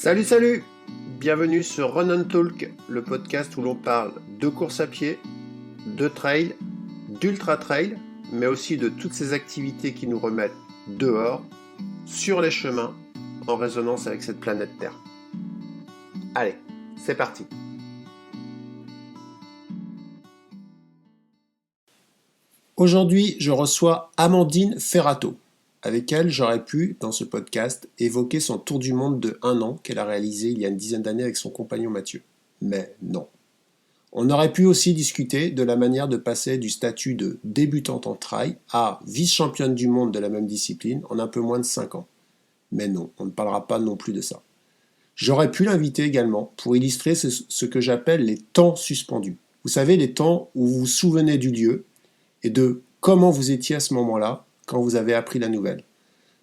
Salut, salut! Bienvenue sur Run and Talk, le podcast où l'on parle de course à pied, de trail, d'ultra trail, mais aussi de toutes ces activités qui nous remettent dehors, sur les chemins, en résonance avec cette planète Terre. Allez, c'est parti! Aujourd'hui, je reçois Amandine Ferrato. Avec elle, j'aurais pu, dans ce podcast, évoquer son tour du monde de 1 an qu'elle a réalisé il y a une dizaine d'années avec son compagnon Mathieu. Mais non. On aurait pu aussi discuter de la manière de passer du statut de débutante en trail à vice-championne du monde de la même discipline en un peu moins de 5 ans. Mais non, on ne parlera pas non plus de ça. J'aurais pu l'inviter également pour illustrer ce que j'appelle les temps suspendus. Vous savez, les temps où vous vous souvenez du lieu et de comment vous étiez à ce moment-là quand vous avez appris la nouvelle.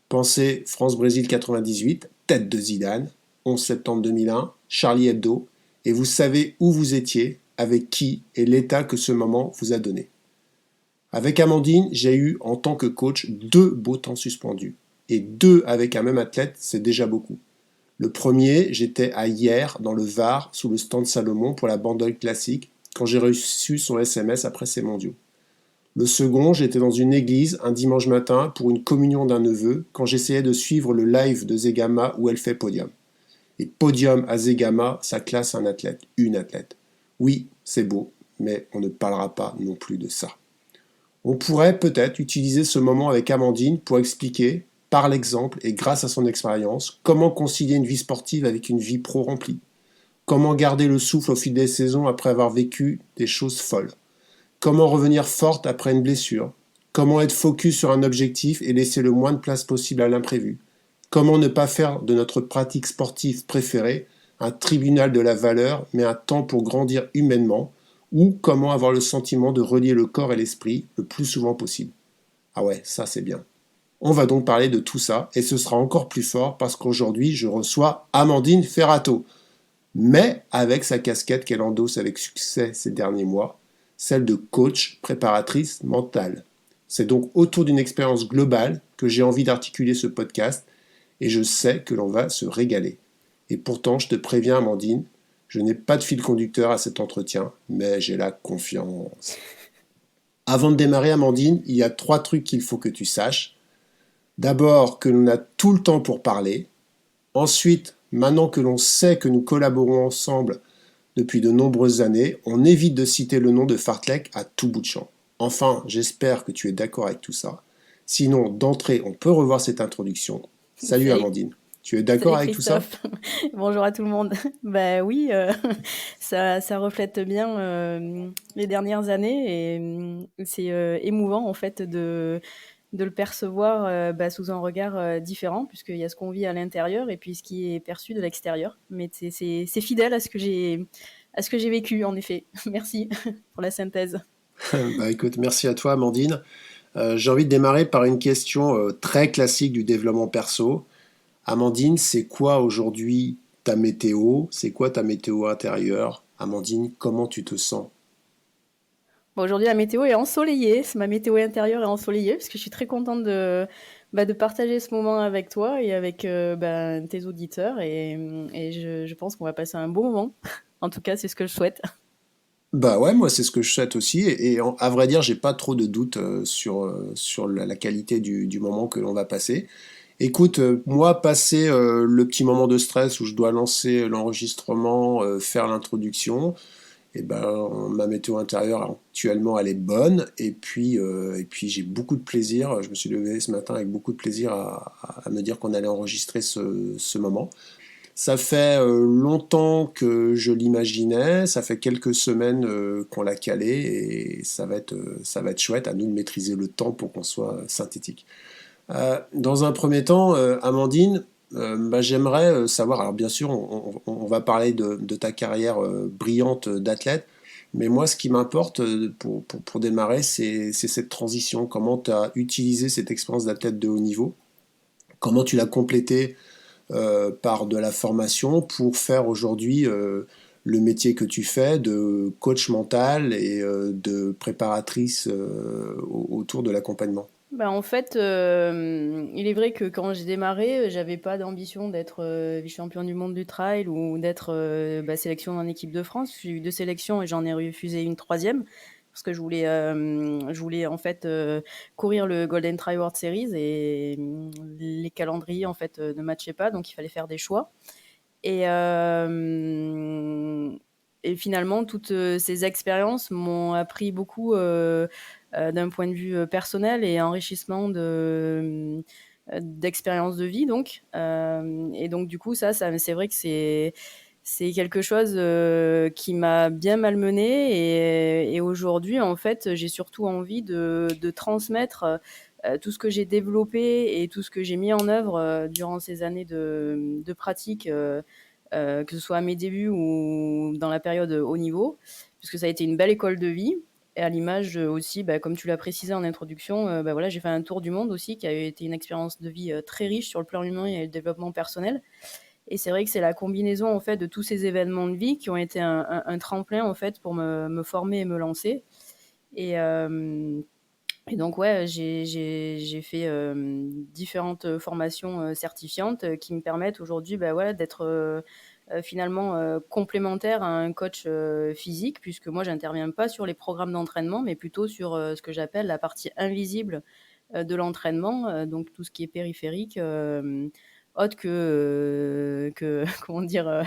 Pensez France-Brésil 98, tête de Zidane, 11 septembre 2001, Charlie Hebdo, et vous savez où vous étiez, avec qui et l'état que ce moment vous a donné. Avec Amandine, j'ai eu en tant que coach 2 beaux temps suspendus. Et 2 avec un même athlète, c'est déjà beaucoup. Le premier, j'étais à Hyères, dans le Var, sous le stand Salomon pour la Bandol Classique, quand j'ai reçu son SMS après ses mondiaux. Le second, j'étais dans une église un dimanche matin pour une communion d'un neveu quand j'essayais de suivre le live de Zegama où elle fait podium. Et podium à Zegama, ça classe un athlète, une athlète. Oui, c'est beau, mais on ne parlera pas non plus de ça. On pourrait peut-être utiliser ce moment avec Amandine pour expliquer, par l'exemple et grâce à son expérience, comment concilier une vie sportive avec une vie pro remplie. Comment garder le souffle au fil des saisons après avoir vécu des choses folles. Comment revenir forte après une blessure? Comment être focus sur un objectif et laisser le moins de place possible à l'imprévu? Comment ne pas faire de notre pratique sportive préférée un tribunal de la valeur, mais un temps pour grandir humainement? Ou comment avoir le sentiment de relier le corps et l'esprit le plus souvent possible? Ah ouais, ça c'est bien. On va donc parler de tout ça, et ce sera encore plus fort parce qu'aujourd'hui je reçois Amandine Ferrato, mais avec sa casquette qu'elle endosse avec succès ces derniers mois, celle de coach préparatrice mentale. C'est donc autour d'une expérience globale que j'ai envie d'articuler ce podcast et je sais que l'on va se régaler. Et pourtant, je te préviens Amandine, je n'ai pas de fil conducteur à cet entretien, mais j'ai la confiance. Avant de démarrer Amandine, il y a 3 trucs qu'il faut que tu saches. D'abord, que l'on a tout le temps pour parler. Ensuite, maintenant que l'on sait que nous collaborons ensemble depuis de nombreuses années, on évite de citer le nom de Fartlek à tout bout de champ. Enfin, j'espère que tu es d'accord avec tout ça. Sinon, d'entrée, on peut revoir cette introduction. Salut Amandine, tu es d'accord avec tout ça? Bonjour à tout le monde. Bah oui, ça reflète bien les dernières années et c'est émouvant en fait de le percevoir sous un regard différent, puisqu'il y a ce qu'on vit à l'intérieur et puis ce qui est perçu de l'extérieur. Mais c'est fidèle à ce que j'ai vécu, en effet. Merci pour la synthèse. Bah écoute, merci à toi Amandine. J'ai envie de démarrer par une question très classique du développement perso. Amandine, c'est quoi aujourd'hui ta météo? C'est quoi ta météo intérieure? Amandine, comment tu te sens? Bon, aujourd'hui, la météo est ensoleillée. Ma météo intérieure est ensoleillée parce que je suis très contente de partager ce moment avec toi et avec tes auditeurs. Et je pense qu'on va passer un bon moment. En tout cas, c'est ce que je souhaite. Bah ouais, moi c'est ce que je souhaite aussi. À vrai dire, j'ai pas trop de doutes sur la qualité du moment que l'on va passer. Écoute, moi, passer le petit moment de stress où je dois lancer l'enregistrement, faire l'introduction, et ben, ma météo intérieure actuellement elle est bonne. Et puis j'ai beaucoup de plaisir. Je me suis levé ce matin avec beaucoup de plaisir à me dire qu'on allait enregistrer ce moment. Ça fait longtemps que je l'imaginais, ça fait quelques semaines qu'on l'a calé et ça va être chouette à nous de maîtriser le temps pour qu'on soit synthétique. Dans un premier temps, Amandine, j'aimerais savoir, alors bien sûr, on va parler de ta carrière brillante d'athlète, mais moi, ce qui m'importe pour démarrer, c'est cette transition. Comment tu as utilisé cette expérience d'athlète de haut niveau? Comment tu l'as complétée par de la formation pour faire aujourd'hui le métier que tu fais de coach mental et de préparatrice autour de l'accompagnement? En fait, il est vrai que quand j'ai démarré, j'avais pas d'ambition d'être vice-champion du monde du trail ou d'être sélection en équipe de France. J'ai eu 2 sélections et j'en ai refusé une troisième parce que je voulais en fait courir le Golden Trail World Series et les calendriers en fait ne matchaient pas, donc il fallait faire des choix. Et, et finalement, toutes ces expériences m'ont appris beaucoup d'un point de vue personnel et enrichissement d'expériences de vie. Donc. Et donc, du coup, ça c'est vrai que c'est quelque chose qui m'a bien malmenée. Et aujourd'hui, en fait, j'ai surtout envie de transmettre tout ce que j'ai développé et tout ce que j'ai mis en œuvre durant ces années de pratique, que ce soit à mes débuts ou dans la période haut niveau, puisque ça a été une belle école de vie. Et à l'image aussi, comme tu l'as précisé en introduction, voilà, j'ai fait un tour du monde aussi, qui a été une expérience de vie très riche sur le plan humain et le développement personnel. Et c'est vrai que c'est la combinaison en fait de tous ces événements de vie qui ont été un tremplin en fait pour me former et me lancer. Et, et donc ouais, j'ai fait différentes formations certifiantes qui me permettent aujourd'hui voilà, d'être finalement complémentaire à un coach physique, puisque moi j'interviens pas sur les programmes d'entraînement, mais plutôt sur ce que j'appelle la partie invisible de l'entraînement, donc tout ce qui est périphérique, autre que comment dire,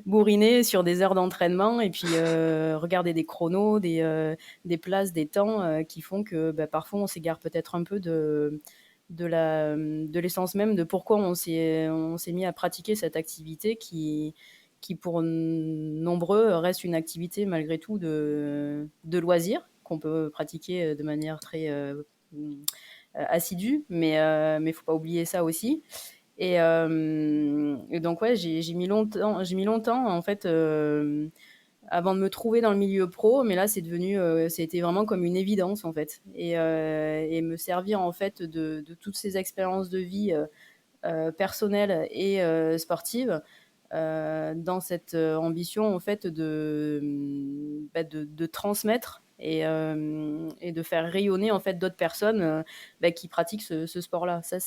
bourriner sur des heures d'entraînement et puis regarder des chronos, des places, des temps qui font que parfois on s'égare peut-être un peu de l'essence même de pourquoi on s'est mis à pratiquer cette activité qui pour nombreux reste une activité malgré tout de loisir qu'on peut pratiquer de manière très assidue, mais faut pas oublier ça aussi. Et donc ouais, j'ai mis longtemps en fait avant de me trouver dans le milieu pro, mais là c'était vraiment comme une évidence en fait. Et me servir en fait de toutes ces expériences de vie personnelles et sportives dans cette ambition en fait de transmettre et de faire rayonner en fait d'autres personnes qui pratiquent ce sport-là. Ça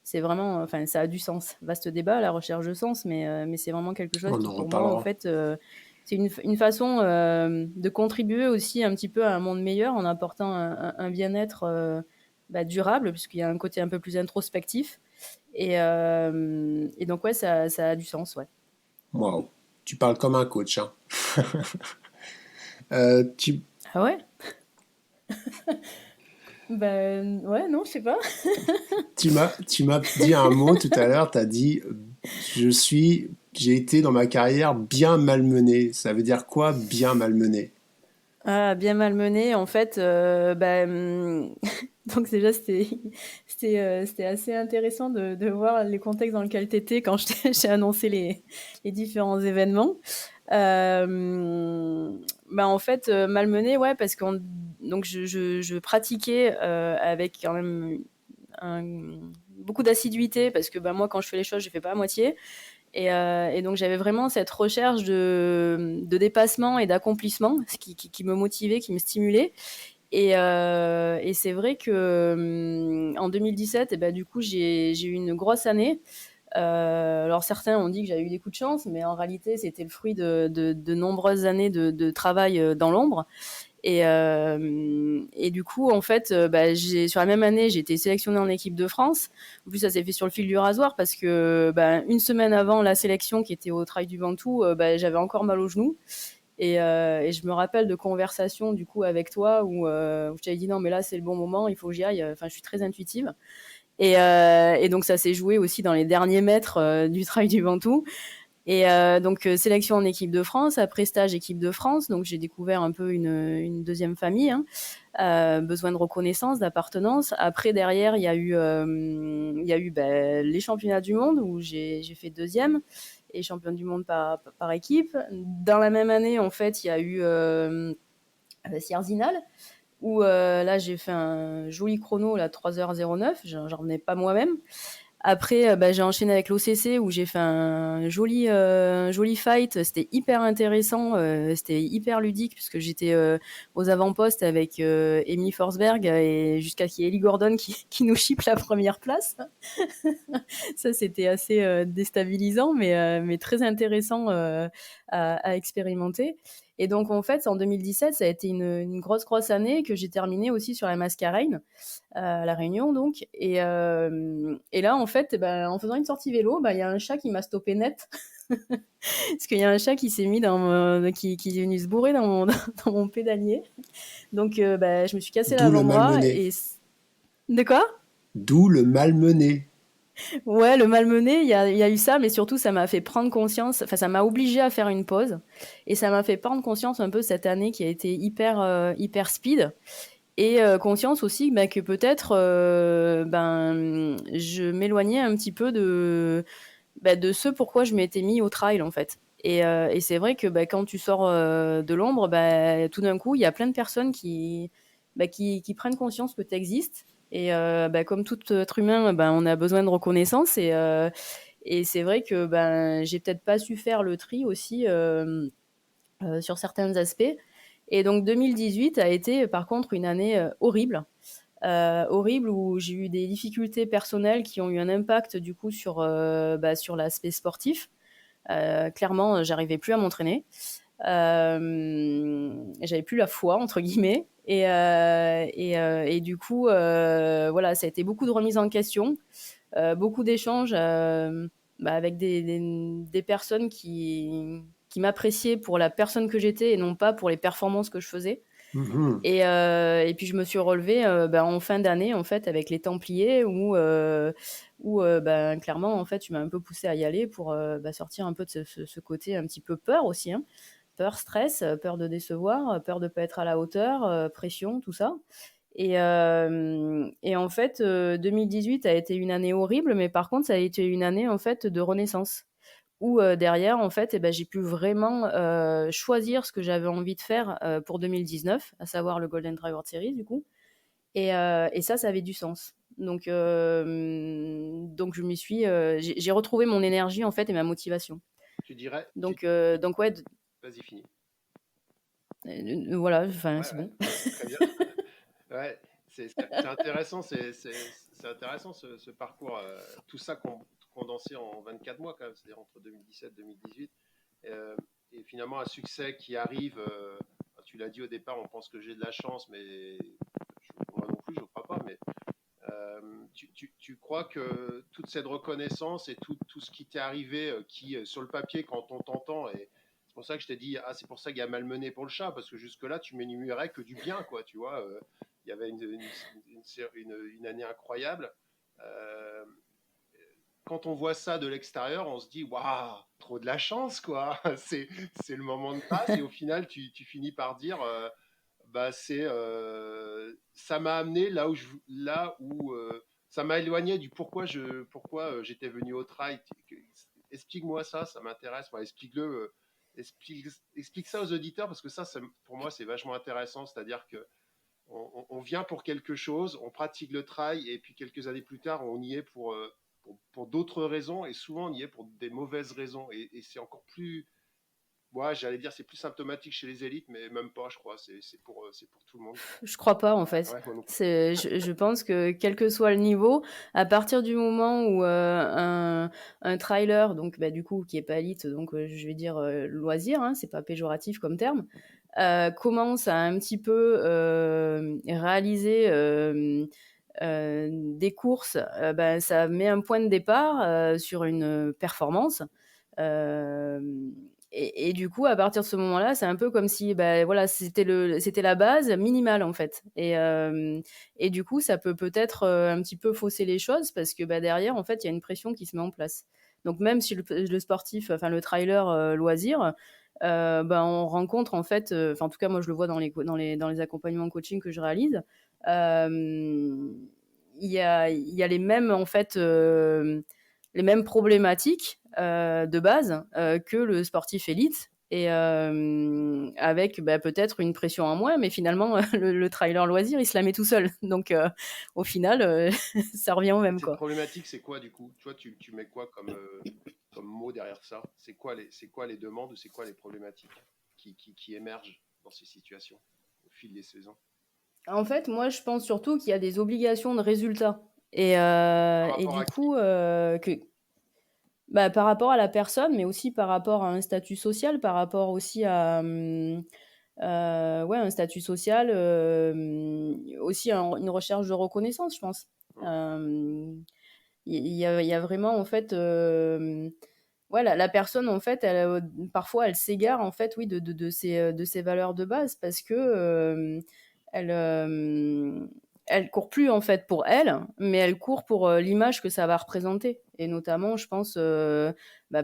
c'est vraiment, enfin ça a du sens. Vaste débat, la recherche de sens, mais c'est vraiment quelque chose On qui en pour moi en reparlera. fait c'est une façon de contribuer aussi un petit peu à un monde meilleur en apportant un bien-être durable, puisqu'il y a un côté un peu plus introspectif. Et donc, ouais, ça a du sens, ouais. Waouh, tu parles comme un coach, hein. Tu, Ah ouais? Ben, ouais, non, je sais pas. tu m'as dit un mot tout à l'heure, tu as dit j'ai été dans ma carrière bien malmené. Ça veut dire quoi, bien malmené? Ah, bien malmené, en fait, donc déjà, c'était assez intéressant de voir les contextes dans lesquels tu étais quand j'ai annoncé les différents événements. En fait, malmené, ouais, parce que donc je pratiquais avec quand même beaucoup d'assiduité, parce que moi, quand je fais les choses, je fais pas à moitié. Et donc j'avais vraiment cette recherche de dépassement et d'accomplissement, ce qui me motivait, qui me stimulait. Et c'est vrai que en 2017, du coup, j'ai eu une grosse année. Alors certains ont dit que j'avais eu des coups de chance, mais en réalité, c'était le fruit de nombreuses années de travail dans l'ombre. Et du coup, en fait, sur la même année, j'ai été sélectionnée en équipe de France. En plus, ça s'est fait sur le fil du rasoir parce que une semaine avant la sélection qui était au Trail du Ventoux, j'avais encore mal au genou. Et je me rappelle de conversations du coup avec toi où je t'avais dit non mais là c'est le bon moment, il faut que j'y aille. Enfin, je suis très intuitive. Et donc ça s'est joué aussi dans les derniers mètres du Trail du Ventoux. Donc sélection en équipe de France, après stage équipe de France, donc j'ai découvert un peu une deuxième famille, hein. Besoin de reconnaissance, d'appartenance. Après derrière il y a eu les championnats du monde où j'ai fait deuxième et championne du monde par équipe. Dans la même année en fait il y a eu Sierzinal où là j'ai fait un joli chrono, là 3h09, j'en revenais pas moi-même. Après, j'ai enchaîné avec l'OCC où j'ai fait un joli fight. C'était hyper intéressant, c'était hyper ludique puisque j'étais aux avant-postes avec Emily Forsberg et jusqu'à qu'il y ait Ellie Gordon qui nous chipe la première place. Ça, c'était assez déstabilisant, mais très intéressant à expérimenter. Et donc, en fait, en 2017, ça a été une grosse année que j'ai terminée aussi sur la Mascarene, à La Réunion, donc. Et là, en fait, en faisant une sortie vélo, il y a un chat qui m'a stoppé net. Parce qu'il y a un chat qui s'est mis qui est venu se bourrer dans mon pédalier. Donc, je me suis cassé D'où le l'avant-bras. malmené. De quoi? D'où le malmené. Ouais, le malmené, il y a eu ça, mais surtout, ça m'a fait prendre conscience, enfin, ça m'a obligé à faire une pause. Et ça m'a fait prendre conscience un peu cette année qui a été hyper speed. Et conscience aussi que peut-être je m'éloignais un petit peu de ce pourquoi je m'étais mis au trail, en fait. Et c'est vrai que quand tu sors de l'ombre, tout d'un coup, il y a plein de personnes qui prennent conscience que tu existes. Et comme tout être humain, on a besoin de reconnaissance. Et c'est vrai que j'ai peut-être pas su faire le tri aussi sur certains aspects. Et donc 2018 a été par contre une année horrible. Horrible où j'ai eu des difficultés personnelles qui ont eu un impact du coup sur l'aspect sportif. Clairement, j'arrivais plus à m'entraîner. J'avais plus la foi entre guillemets et du coup voilà, ça a été beaucoup de remises en question, beaucoup d'échanges avec des personnes qui m'appréciaient pour la personne que j'étais et non pas pour les performances que je faisais. Mhm. Et puis je me suis relevée en fin d'année en fait avec les Templiers où clairement en fait tu m'as un peu poussé à y aller pour sortir un peu de ce côté un petit peu peur aussi, hein. Peur, stress, peur de décevoir, peur de pas être à la hauteur, pression, tout ça. Et en fait 2018 a été une année horrible, mais par contre ça a été une année en fait de renaissance où derrière, en fait, j'ai pu vraiment choisir ce que j'avais envie de faire pour 2019, à savoir le Golden Driver Series, du coup. Et ça avait du sens. Donc je m'y suis, j'ai retrouvé mon énergie, en fait, et ma motivation. Tu dirais. Donc ouais, Vas-y, fini. voilà, enfin, Ouais, c'est ouais, bon. très bien. Ouais, c'est intéressant, c'est intéressant ce parcours, tout ça condensé en 24 mois quand même, c'est-à-dire entre 2017 et 2018. Euh, et finalement, un succès qui arrive, tu l'as dit au départ, on pense que j'ai de la chance, mais moi non plus, je ne crois pas. Mais tu crois que toute cette reconnaissance et tout ce qui t'est arrivé, qui sur le papier, quand on t'entend, et c'est pour ça que je t'ai dit, ah, c'est pour ça qu'il y a malmené pour le chat, parce que jusque-là, tu m'énumérais que du bien, quoi, tu vois. Il y avait une année incroyable. Euh, Quand on voit ça de l'extérieur, on se dit, waouh, trop de la chance, quoi. C'est le moment de grâce, et au final, tu finis par dire, ça m'a amené là où ça m'a éloigné du pourquoi j'étais venu au trail. Explique-moi ça, ça m'intéresse. Enfin, explique-le, explique ça aux auditeurs parce que ça, pour moi, c'est vachement intéressant. C'est-à-dire que on vient pour quelque chose, on pratique le trail et puis quelques années plus tard, on y est pour d'autres raisons et souvent on y est pour des mauvaises raisons et c'est encore plus, ouais, j'allais dire c'est plus symptomatique chez les élites, mais même pas, je crois. C'est pour tout le monde, quoi. Je crois pas en fait. Ouais, moi non plus. Je pense que quel que soit le niveau, à partir du moment où un trailer, donc du coup qui est pas élite, donc je vais dire loisir, hein, c'est pas péjoratif comme terme, commence à un petit peu réaliser des courses, ça met un point de départ sur une performance. Euh, et du coup, à partir de ce moment-là, c'est un peu comme si, voilà, c'était la base minimale en fait. Et du coup, ça peut-être un petit peu fausser les choses parce que derrière, en fait, il y a une pression qui se met en place. Donc même si le sportif, enfin le trailer loisir, on rencontre en fait, enfin en tout cas moi je le vois dans les accompagnements coaching que je réalise, il y a les mêmes en fait les mêmes problématiques de base que le sportif élite. et avec peut-être une pression en moins, mais finalement, le trailer loisir, il se la met tout seul. Donc, au final, ça revient au Et même, cette quoi. problématique, c'est quoi du coup? Toi, tu mets quoi comme mot derrière ça? C'est quoi les demandes ou c'est quoi les problématiques qui émergent dans ces situations au fil des saisons? En fait, moi, je pense surtout qu'il y a des obligations de résultat. Et, Par et rapport du à qui? coup, par rapport à la personne, mais aussi par rapport à un statut social, par rapport aussi à ouais, un statut social, aussi une recherche de reconnaissance, je pense. Hum, Il y a vraiment, en fait, ouais, la personne, en fait, parfois, elle s'égare, en fait, oui, de ses valeurs de base parce que elle, elle court plus, en fait, pour elle, mais elle court pour l'image que ça va représenter. Et notamment, je pense,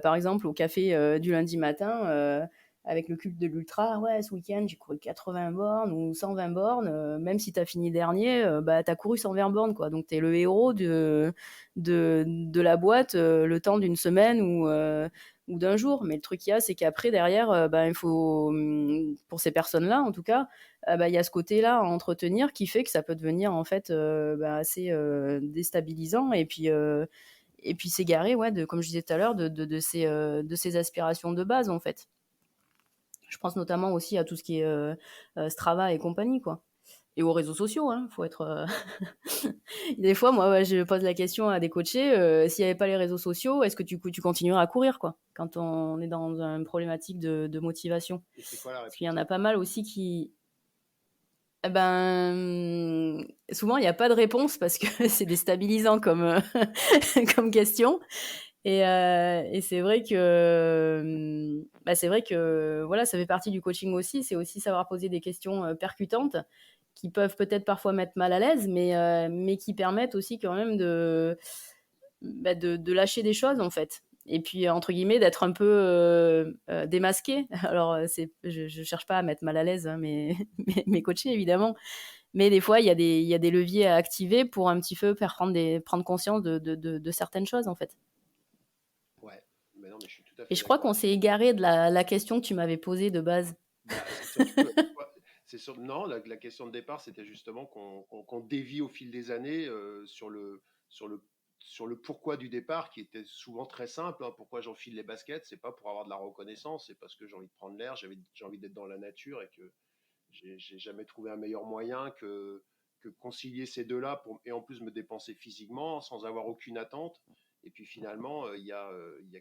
par exemple, au café du lundi matin, avec le culte de l'ultra, ouais, ce week-end, j'ai couru 80 bornes ou 120 bornes, même si t'as fini dernier, t'as couru 120 bornes, quoi. Donc, t'es le héros de la boîte le temps d'une semaine ou d'un jour. Mais le truc qu'il y a, c'est qu'après, derrière, il faut, pour ces personnes-là, en tout cas, il y a ce côté-là à entretenir qui fait que ça peut devenir, en fait, assez déstabilisant. Et puis s'égarer, ouais, comme je disais tout à l'heure, de ses aspirations de base, en fait. Je pense notamment aussi à tout ce qui est Strava et compagnie, quoi. Et aux réseaux sociaux, hein, faut être. Des fois, moi, ouais, je pose la question à des coachés, s'il n'y avait pas les réseaux sociaux, est-ce que tu continuerais à courir, quoi, quand on est dans une problématique de motivation? Et c'est quoi la Parce qu'il y en réponse? a pas mal aussi qui. Eh ben, souvent, il n'y a pas de réponse parce que c'est déstabilisant comme question. Et c'est vrai que voilà, ça fait partie du coaching aussi. C'est aussi savoir poser des questions percutantes qui peuvent peut-être parfois mettre mal à l'aise, mais qui permettent aussi quand même de lâcher des choses, en fait. Et puis, entre guillemets, d'être un peu démasqué. Alors, je cherche pas à mettre mal à l'aise, hein, mes coachés, évidemment. Mais des fois, il y a des leviers à activer pour un petit peu faire prendre conscience de certaines choses, en fait. Ouais, mais non, mais je suis tout à Et fait je crois d'accord qu'on avec s'est toi. égaré de la question que tu m'avais posée de base. Bah, c'est surtout que, ouais, non, la question de départ, c'était justement qu'on dévie au fil des années sur le, sur le pourquoi du départ, qui était souvent très simple, hein. Pourquoi j'enfile les baskets? C'est pas pour avoir de la reconnaissance, c'est parce que j'ai envie de prendre l'air, j'ai envie d'être dans la nature et que j'ai jamais trouvé un meilleur moyen que concilier ces deux-là et en plus me dépenser physiquement sans avoir aucune attente. Et puis finalement, il y a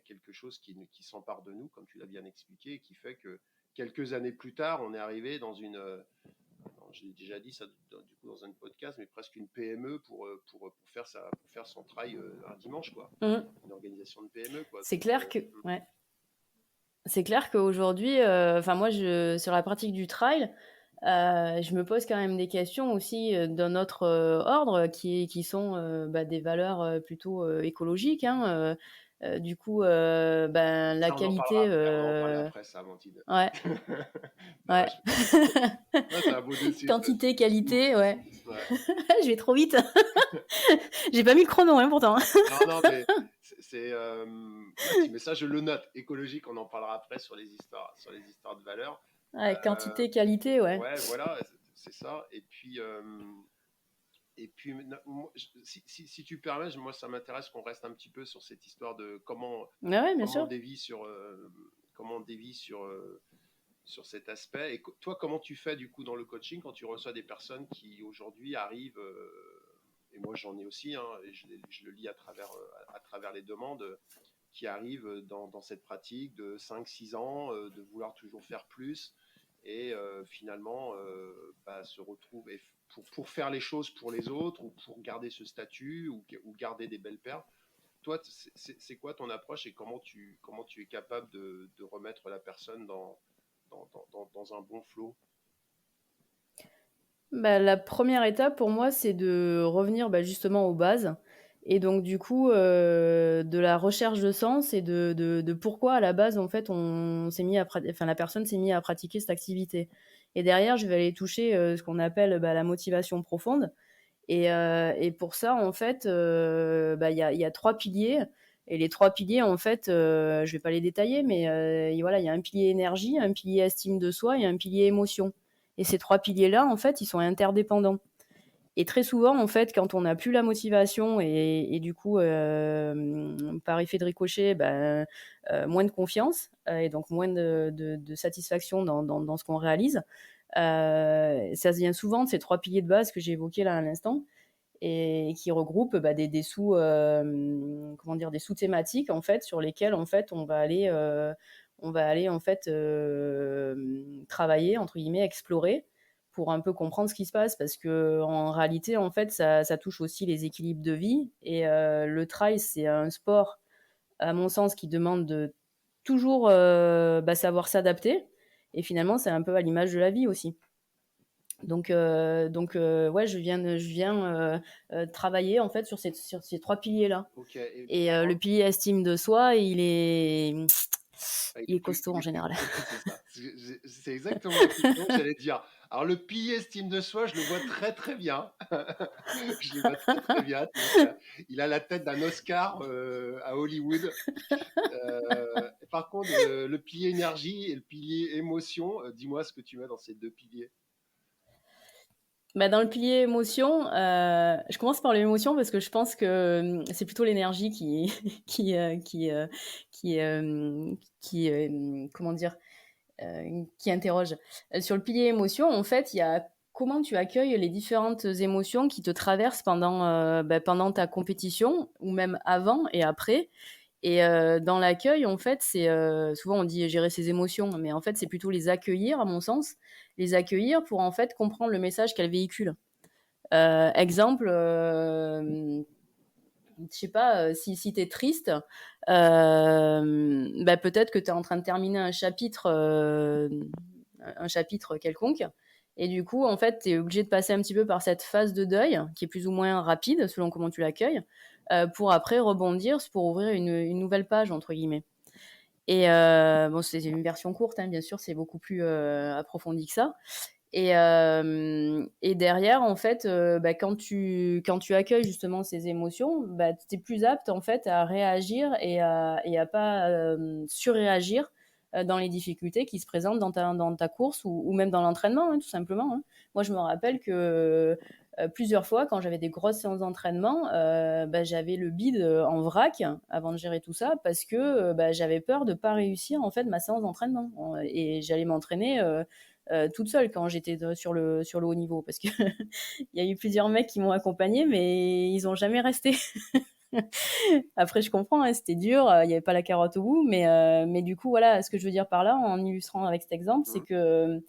quelque chose qui s'empare de nous, comme tu l'as bien expliqué, et qui fait que quelques années plus tard, on est arrivé dans une, j'ai déjà dit ça du coup dans un podcast, mais presque une PME pour faire son trail un dimanche, quoi. Mhm. Une organisation de PME, quoi. C'est Donc, clair que, ouais. C'est clair qu'aujourd'hui, enfin moi, sur la pratique du trail, je me pose quand même des questions aussi d'un autre ordre qui sont des valeurs plutôt écologiques, hein. Du coup, la ça, on en parlera qualité, après. On va en parler après, ça, Amandine. ouais, Non, ouais. ouais, c'est un beau dossier, ça. Quantité, qualité, ouais. Ouais. Je vais trop vite. J'ai pas mis le chrono, hein, pourtant. Non, non, mais ouais, mais ça, je le note. Écologique, on en parlera après sur les histoires de valeur. Ouais, Euh, quantité, qualité, ouais. ouais, voilà, c'est ça. Et puis si tu permets, moi, ça m'intéresse qu'on reste un petit peu sur cette histoire de Ouais, ouais, bien comment on sûr. dévie comment on dévie sur cet aspect. Et toi, comment tu fais du coup dans le coaching quand tu reçois des personnes qui aujourd'hui arrivent, et moi j'en ai aussi, hein, et je le lis à travers les demandes, qui arrivent dans cette pratique de 5 6 ans, de vouloir toujours faire plus, et finalement se retrouvent pour faire les choses pour les autres, ou pour garder ce statut, ou garder des belles perles. Toi, c'est quoi ton approche, et comment tu es capable de remettre la personne dans un bon flow? La première étape pour moi, c'est de revenir justement aux bases. Et donc du coup, de la recherche de sens et de pourquoi à la base, en fait, la personne s'est mise à pratiquer cette activité. Et derrière, je vais aller toucher ce qu'on appelle la motivation profonde. Et pour ça, en fait, il y a trois piliers. Et les 3 piliers, en fait, je vais pas les détailler, mais voilà, il y a un pilier énergie, un pilier estime de soi et un pilier émotion. Et ces 3 piliers-là, en fait, ils sont interdépendants. Et très souvent, en fait, quand on n'a plus la motivation et du coup, par effet de ricochet, moins de confiance et donc moins de satisfaction dans ce qu'on réalise, ça vient souvent de ces 3 piliers de base que j'ai évoqués là à l'instant et qui regroupent des sous, comment dire, des sous-thématiques en fait sur lesquelles en fait on va aller en fait travailler entre guillemets, explorer pour un peu comprendre ce qui se passe parce que en réalité en fait ça touche aussi les équilibres de vie et le trail c'est un sport à mon sens qui demande de toujours savoir s'adapter et finalement c'est un peu à l'image de la vie aussi. Ouais, je viens travailler en fait sur ces 3 piliers-là. Ok, et Et le alors, pilier estime de soi, ouais, il est costaud en il est plus. général. C'est ça. C'est exactement la question que j'allais dire. Alors, le pilier estime de soi, je le vois très très bien. Je le vois très très bien. Tu vois, il a la tête d'un Oscar à Hollywood. Par contre, le pilier énergie et le pilier émotion, dis-moi ce que tu mets dans ces deux piliers. Dans le pilier émotion, je commence par l'émotion parce que je pense que c'est plutôt l'énergie qui, euh, qui, euh, qui, comment dire, qui interroge. Sur le pilier émotion, en fait, il y a comment tu accueilles les différentes émotions qui te traversent pendant ta compétition ou même avant et après. Et dans l'accueil, en fait, c'est souvent on dit gérer ses émotions, mais en fait, c'est plutôt les accueillir, à mon sens, les accueillir pour en fait comprendre le message qu'elles véhiculent. Exemple, je sais pas, si tu es triste, peut-être que tu es en train de terminer un chapitre quelconque. Et du coup, en fait, tu es obligé de passer un petit peu par cette phase de deuil, qui est plus ou moins rapide, selon comment tu l'accueilles, pour après rebondir, pour ouvrir une nouvelle page, entre guillemets. Et bon, c'est une version courte, hein, bien sûr, c'est beaucoup plus approfondi que ça. Et derrière, en fait, quand tu accueilles justement ces émotions, tu es plus apte en fait à réagir et à pas surréagir dans les difficultés qui se présentent dans ta course ou même dans l'entraînement, hein, tout simplement. Hein. Moi, je me rappelle que plusieurs fois, quand j'avais des grosses séances d'entraînement, j'avais le bide en vrac avant de gérer tout ça parce que j'avais peur de pas réussir en fait ma séance d'entraînement et j'allais m'entraîner toute seule quand j'étais sur le haut niveau parce que il y a eu plusieurs mecs qui m'ont accompagné mais ils ont jamais resté. Après je comprends, hein, c'était dur, il y avait pas la carotte au bout mais du coup voilà, ce que je veux dire par là en illustrant avec cet exemple, Mhm.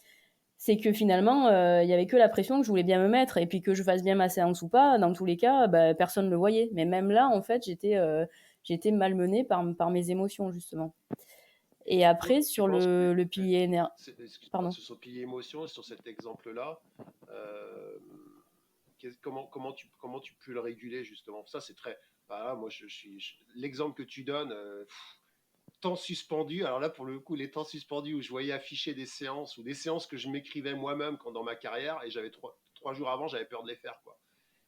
c'est que finalement il y avait que la pression que je voulais bien me mettre et puis que je fasse bien ma séance ou pas, dans tous les cas, personne ne le voyait. Mais même là en fait, j'étais malmenée par mes émotions justement. Et Et après tu sur penses que, le pilier énergie, excuse-moi, pardon. sur ce pilier émotion, sur cet exemple-là, euh, comment tu peux le réguler justement? Ça, c'est très. Bah, moi, l'exemple que tu donnes, temps suspendu. Alors là, pour le coup, les temps suspendus où je voyais afficher des séances ou des séances que je m'écrivais moi-même quand dans ma carrière et j'avais trois jours avant, j'avais peur de les faire, quoi.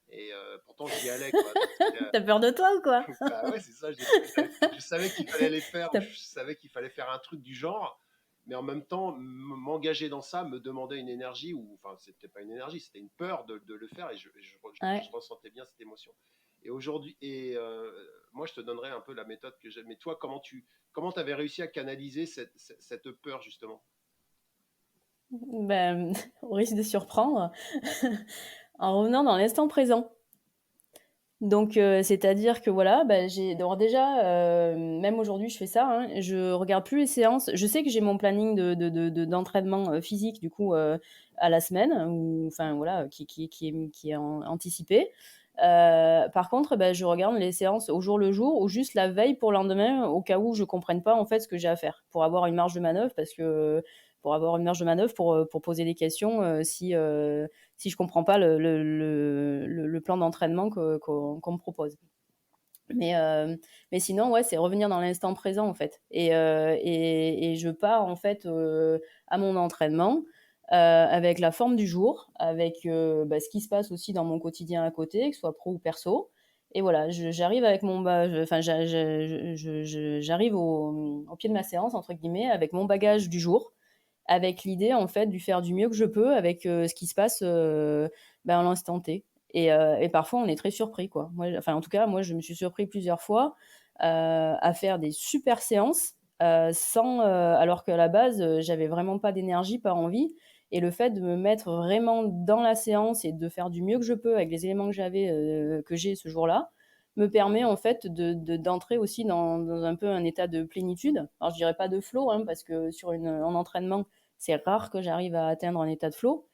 Et pourtant, j'y allais, quoi. Donc, T'as peur de toi ou quoi? bah ouais, c'est ça. Je savais qu'il fallait les faire, ou T'as- je savais qu'il fallait faire un truc du genre, mais en même temps, m'engager dans ça me demandait une énergie, ou enfin, c'était pas une énergie, c'était une peur de le faire, et je Ouais. ressentais bien cette émotion. Et aujourd'hui, moi, je te donnerais un peu la méthode que j'ai. Mais toi, comment t'avais réussi à canaliser cette peur justement? Au risque de surprendre, en revenant dans l'instant présent. Donc, c'est-à-dire que voilà, alors déjà, même aujourd'hui, je fais ça. Hein, je regarde plus les séances. Je sais que j'ai mon planning d'entraînement physique du coup à la semaine, ou enfin voilà, qui est anticipé. Par contre, je regarde les séances au jour le jour ou juste la veille pour le lendemain, au cas où je comprenne pas en fait ce que j'ai à faire, pour avoir une marge de manœuvre, pour poser des questions si je comprends pas le plan d'entraînement qu'on me propose. Mais, euh, mais sinon, ouais, c'est revenir dans l'instant présent, en fait. Et je pars, en fait, à mon entraînement avec la forme du jour, avec ce qui se passe aussi dans mon quotidien à côté, que ce soit pro ou perso. Et voilà, j'arrive avec enfin, j'arrive au pied de ma séance, entre guillemets, avec mon bagage du jour, avec l'idée, en fait, de faire du mieux que je peux avec ce qui se passe à l'instant T. Et parfois, on est très surpris, quoi. Moi, enfin, en tout cas, moi, je me suis surpris plusieurs fois à faire des super séances alors qu'à la base, j'avais vraiment pas d'énergie, pas envie. Et le fait de me mettre vraiment dans la séance et de faire du mieux que je peux avec les éléments que j'ai ce jour-là, me permet en fait d'entrer aussi dans un peu un état de plénitude. Alors je dirais pas de flow, hein, parce que en entraînement, c'est rare que j'arrive à atteindre un état de flow.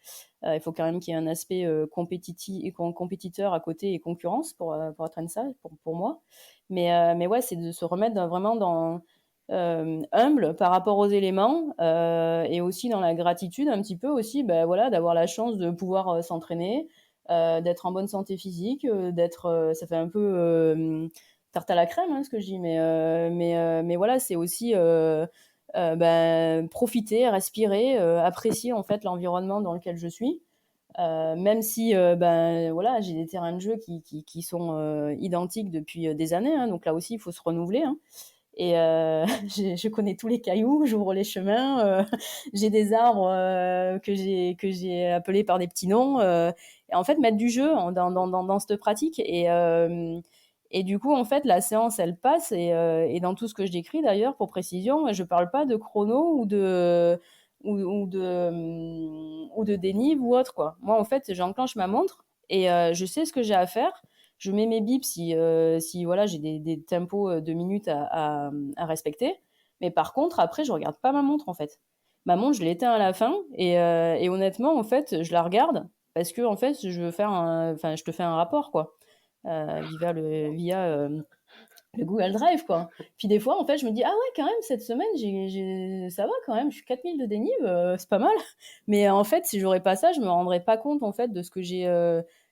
Il faut quand même qu'il y ait un aspect compétiteur à côté et concurrence pour atteindre ça, pour moi. Mais ouais, c'est de se remettre vraiment dans humble par rapport aux éléments et aussi dans la gratitude un petit peu aussi, ben, voilà, d'avoir la chance de pouvoir s'entraîner, d'être en bonne santé physique, ça fait un peu tarte à la crème, hein, ce que je dis, mais voilà, c'est aussi ben, profiter, respirer, apprécier en fait l'environnement dans lequel je suis. Même si ben voilà, j'ai des terrains de jeu qui sont identiques depuis des années, hein, donc là aussi il faut se renouveler. Hein. Et je connais tous les cailloux, j'ouvre les chemins, j'ai des arbres que j'ai appelés par des petits noms. Et en fait, mettre du jeu dans cette pratique. Et du coup, en fait, la séance, elle passe. Et dans tout ce que je décris, d'ailleurs, pour précision, je parle pas de chrono ou de dénive ou autre, quoi. Moi, en fait, j'enclenche ma montre et je sais ce que j'ai à faire. Je mets mes bips si voilà, j'ai des tempos de minutes à respecter. Mais par contre, après, je regarde pas ma montre, en fait. Ma montre, je l'éteins à la fin. Et honnêtement, en fait, je la regarde parce que, en fait, enfin, je te fais un rapport, quoi. Via le Google Drive, quoi. Puis des fois, en fait, je me dis, ah ouais, quand même, cette semaine, ça va quand même, je suis 4000 de dénive, c'est pas mal. Mais en fait, si j'aurais pas ça, je me rendrais pas compte, en fait, de ce que j'ai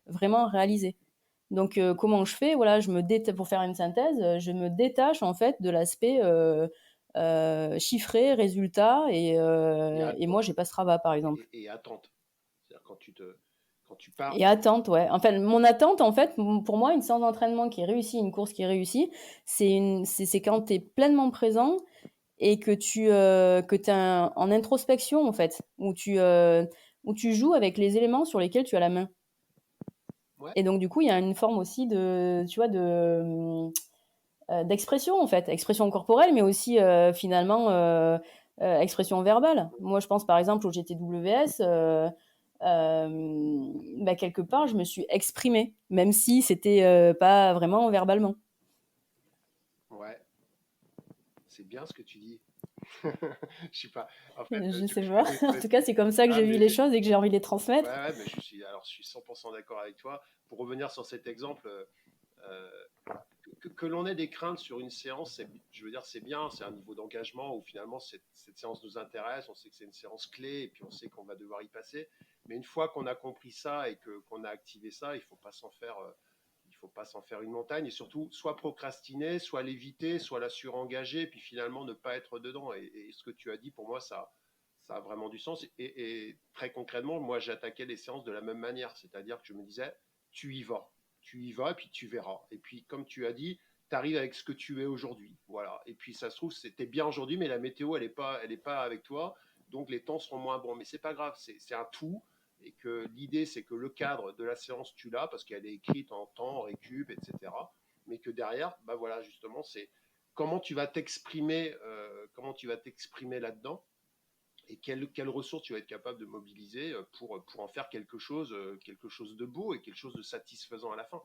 vraiment réalisé. Donc, comment je fais? Voilà, pour faire une synthèse, je me détache en fait de l'aspect chiffré, résultat, Et, et moi, j'ai pas ce Strava, par exemple. et attente. C'est-à-dire quand tu pars. Et attente, ouais. Enfin, mon attente, en fait, pour moi, une séance d'entraînement qui est réussie, une course qui est réussie, c'est quand tu es pleinement présent et que t'es en introspection, en fait, où tu joues avec les éléments sur lesquels tu as la main. Ouais. Et donc, du coup, il y a une forme aussi tu vois, d'expression en fait, expression corporelle, mais aussi finalement expression verbale. Moi, je pense par exemple au GTWS. Bah, quelque part, je me suis exprimée, même si c'était pas vraiment verbalement. Ouais, c'est bien ce que tu dis. Je sais pas. En fait, Je tu, sais tu pas. pourrais En tout cas, c'est comme ça que Ah, j'ai vu les choses et que j'ai envie de les ouais, transmettre. ouais, mais je suis 100% d'accord avec toi. Pour revenir sur cet exemple, euh, que l'on ait des craintes sur une séance, je veux dire, c'est bien, c'est un niveau d'engagement où finalement cette séance nous intéresse, on sait que c'est une séance clé et puis on sait qu'on va devoir y passer. Mais une fois qu'on a compris ça et qu'on a activé ça, il faut pas s'en faire une montagne et surtout soit procrastiner, soit l'éviter, soit la surengager, puis finalement ne pas être dedans. Et ce que tu as dit, pour moi, ça a vraiment du sens. Et très concrètement, moi, j'attaquais les séances de la même manière, c'est-à-dire que je me disais, tu y vas, tu y vas, et puis tu verras. Et puis, comme tu as dit, tu arrives avec ce que tu es aujourd'hui. Voilà. Et puis, ça se trouve, c'était bien aujourd'hui, mais la météo, elle est pas avec toi. Donc, les temps seront moins bons. Mais c'est pas grave, c'est un tout. Et que l'idée, c'est que le cadre de la séance, tu l'as, parce qu'elle est écrite en temps, en récup, etc. Mais que derrière, bah voilà, justement, c'est comment tu vas t'exprimer là-dedans et quelles ressources tu vas être capable de mobiliser pour en faire quelque chose de beau et quelque chose de satisfaisant à la fin.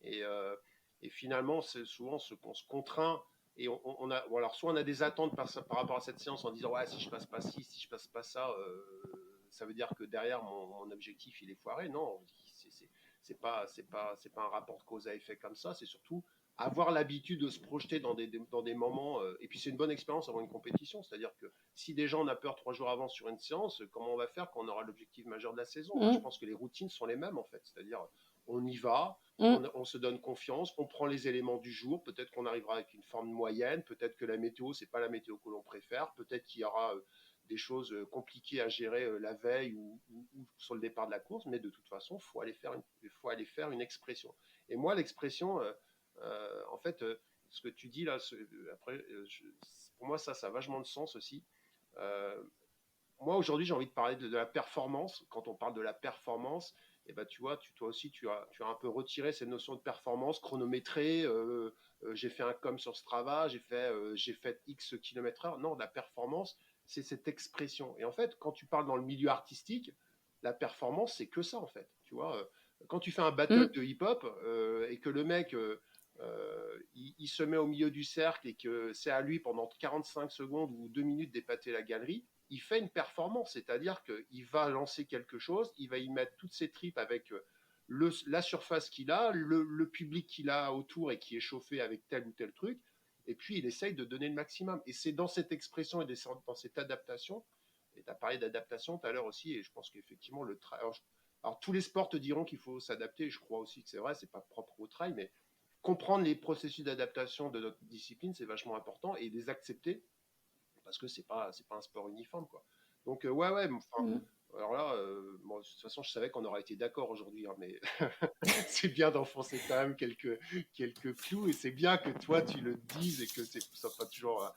Et, euh, et finalement, c'est souvent ce qu'on se contraint. Et alors soit on a des attentes par rapport à cette séance en disant ouais, si je passe pas ci, si je passe pas ça, ça veut dire que derrière mon objectif il est foiré. Non, c'est pas un rapport de cause à effet comme ça. C'est surtout avoir l'habitude de se projeter dans des moments. Et puis c'est une bonne expérience avant une compétition. C'est-à-dire que si déjà on a peur 3 jours avant sur une séance, comment on va faire quand on aura l'objectif majeur de la saison? Moi, je Mm, pense que les routines sont les mêmes en fait. C'est-à-dire on y va, mm. on se donne confiance, on prend les éléments du jour, peut-être qu'on arrivera avec une forme moyenne, peut-être que la météo, c'est pas la météo que l'on préfère, peut-être qu'il y aura des choses compliquées à gérer la veille ou sur le départ de la course, mais de toute façon, il faut aller faire une expression. Et moi, l'expression, en fait, ce que tu dis là, après, pour moi, ça a vachement de sens aussi. Euh, Moi, aujourd'hui, j'ai envie de parler de la performance. Quand on parle de la performance, eh ben, tu vois, toi aussi, tu as un peu retiré cette notion de performance chronométrée. J'ai fait un com sur Strava, j'ai fait X kilomètres heure. Non, la performance, c'est cette expression. Et en fait, quand tu parles dans le milieu artistique, la performance, c'est que ça, en fait. Tu vois, quand tu fais un battle Mm. de hip-hop et que le mec, il se met au milieu du cercle et que c'est à lui pendant 45 secondes ou 2 minutes d'épater la galerie, il fait une performance, c'est-à-dire qu'il va lancer quelque chose, il va y mettre toutes ses tripes avec la surface qu'il a, le public qu'il a autour et qui est chauffé avec tel ou tel truc, et puis il essaye de donner le maximum. Et c'est dans cette expression et dans cette adaptation, et tu as parlé d'adaptation tout à l'heure aussi, et je pense qu'effectivement, alors, tous les sports te diront qu'il faut s'adapter, et je crois aussi que c'est vrai, c'est pas propre au trail, mais comprendre les processus d'adaptation de notre discipline, c'est vachement important, et les accepter parce que c'est pas un sport uniforme quoi. Donc ouais, enfin, Mm. alors là, bon, de toute façon, je savais qu'on aurait été d'accord aujourd'hui, hein, mais c'est bien d'enfoncer quand même quelques clous, et c'est bien que toi tu le dises et que c'est ça pas toujours.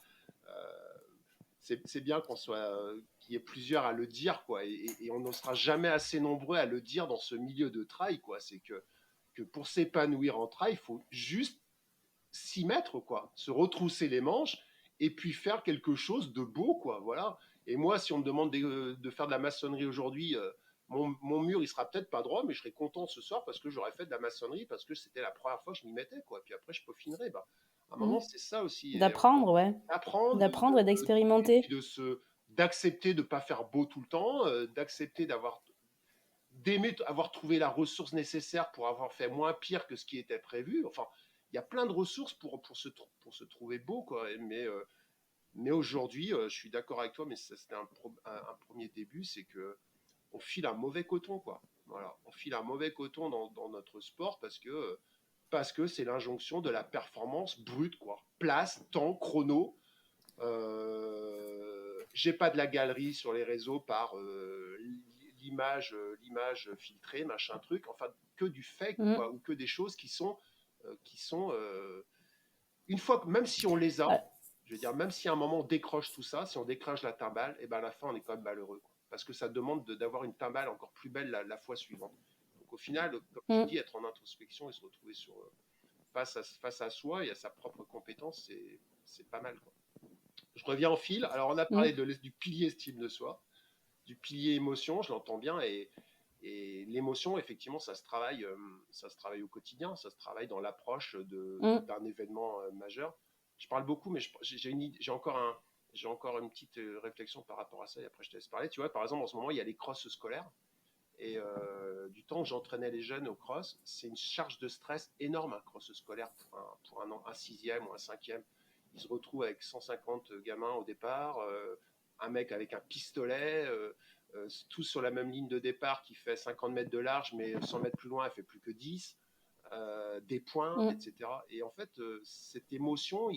C'est bien qu'il y ait plusieurs à le dire quoi, et on ne sera jamais assez nombreux à le dire dans ce milieu de trail quoi. C'est que pour s'épanouir en trail, il faut juste s'y mettre, quoi, se retrousser les manches et puis faire quelque chose de beau, quoi. Voilà. Et moi, si on me demande de faire de la maçonnerie aujourd'hui, mon mur, il sera peut-être pas droit, mais je serais content ce soir parce que j'aurais fait de la maçonnerie, parce que c'était la première fois que je m'y mettais, quoi. Puis après, je peaufinerai. Bah, à un Mm. moment, c'est ça aussi. D'apprendre, ouais. Apprendre, D'apprendre et d'expérimenter. d'accepter de ne pas faire beau tout le temps, d'accepter d'aimer avoir trouvé la ressource nécessaire pour avoir fait moins pire que ce qui était prévu. Enfin, il y a plein de ressources pour se trouver beau, quoi. Mais aujourd'hui, je suis d'accord avec toi, mais c'était un premier début, c'est que on file un mauvais coton, quoi. Voilà, on file un mauvais coton dans notre sport parce que c'est l'injonction de la performance brute, quoi. Place, temps, chrono. J'ai pas de la galerie sur les réseaux par l'image filtrée, machin truc. Enfin, que du fake, Mm. quoi, ou que des choses qui sont une fois que même si on les a, Ah, je veux dire, même si à un moment on décroche tout ça, si on décroche la timbale, et ben à la fin on est quand même malheureux, quoi. Parce que ça demande d'avoir une timbale encore plus belle la fois suivante. Donc au final, comme tu mm. dis, être en introspection et se retrouver face à soi et à sa propre compétence, c'est pas mal, quoi. Je reviens en fil. Alors, on a parlé Mm. du pilier estime de soi, du pilier émotion, je l'entends bien. Et l'émotion, effectivement, ça se travaille au quotidien, ça se travaille dans l'approche Mm. d'un événement majeur. Je parle beaucoup, mais j'ai encore une petite réflexion par rapport à ça, et après je te laisse parler. Tu vois, par exemple, en ce moment, il y a les crosses scolaires. Et du temps que j'entraînais les jeunes au cross, c'est une charge de stress énorme, un cross scolaire pour un sixième ou un cinquième. Ils se retrouvent avec 150 gamins au départ, un mec avec un pistolet, tous sur la même ligne de départ qui fait 50 mètres de large, mais 100 mètres plus loin, elle fait plus que 10, des points, Mm. etc. Et en fait, cette émotion,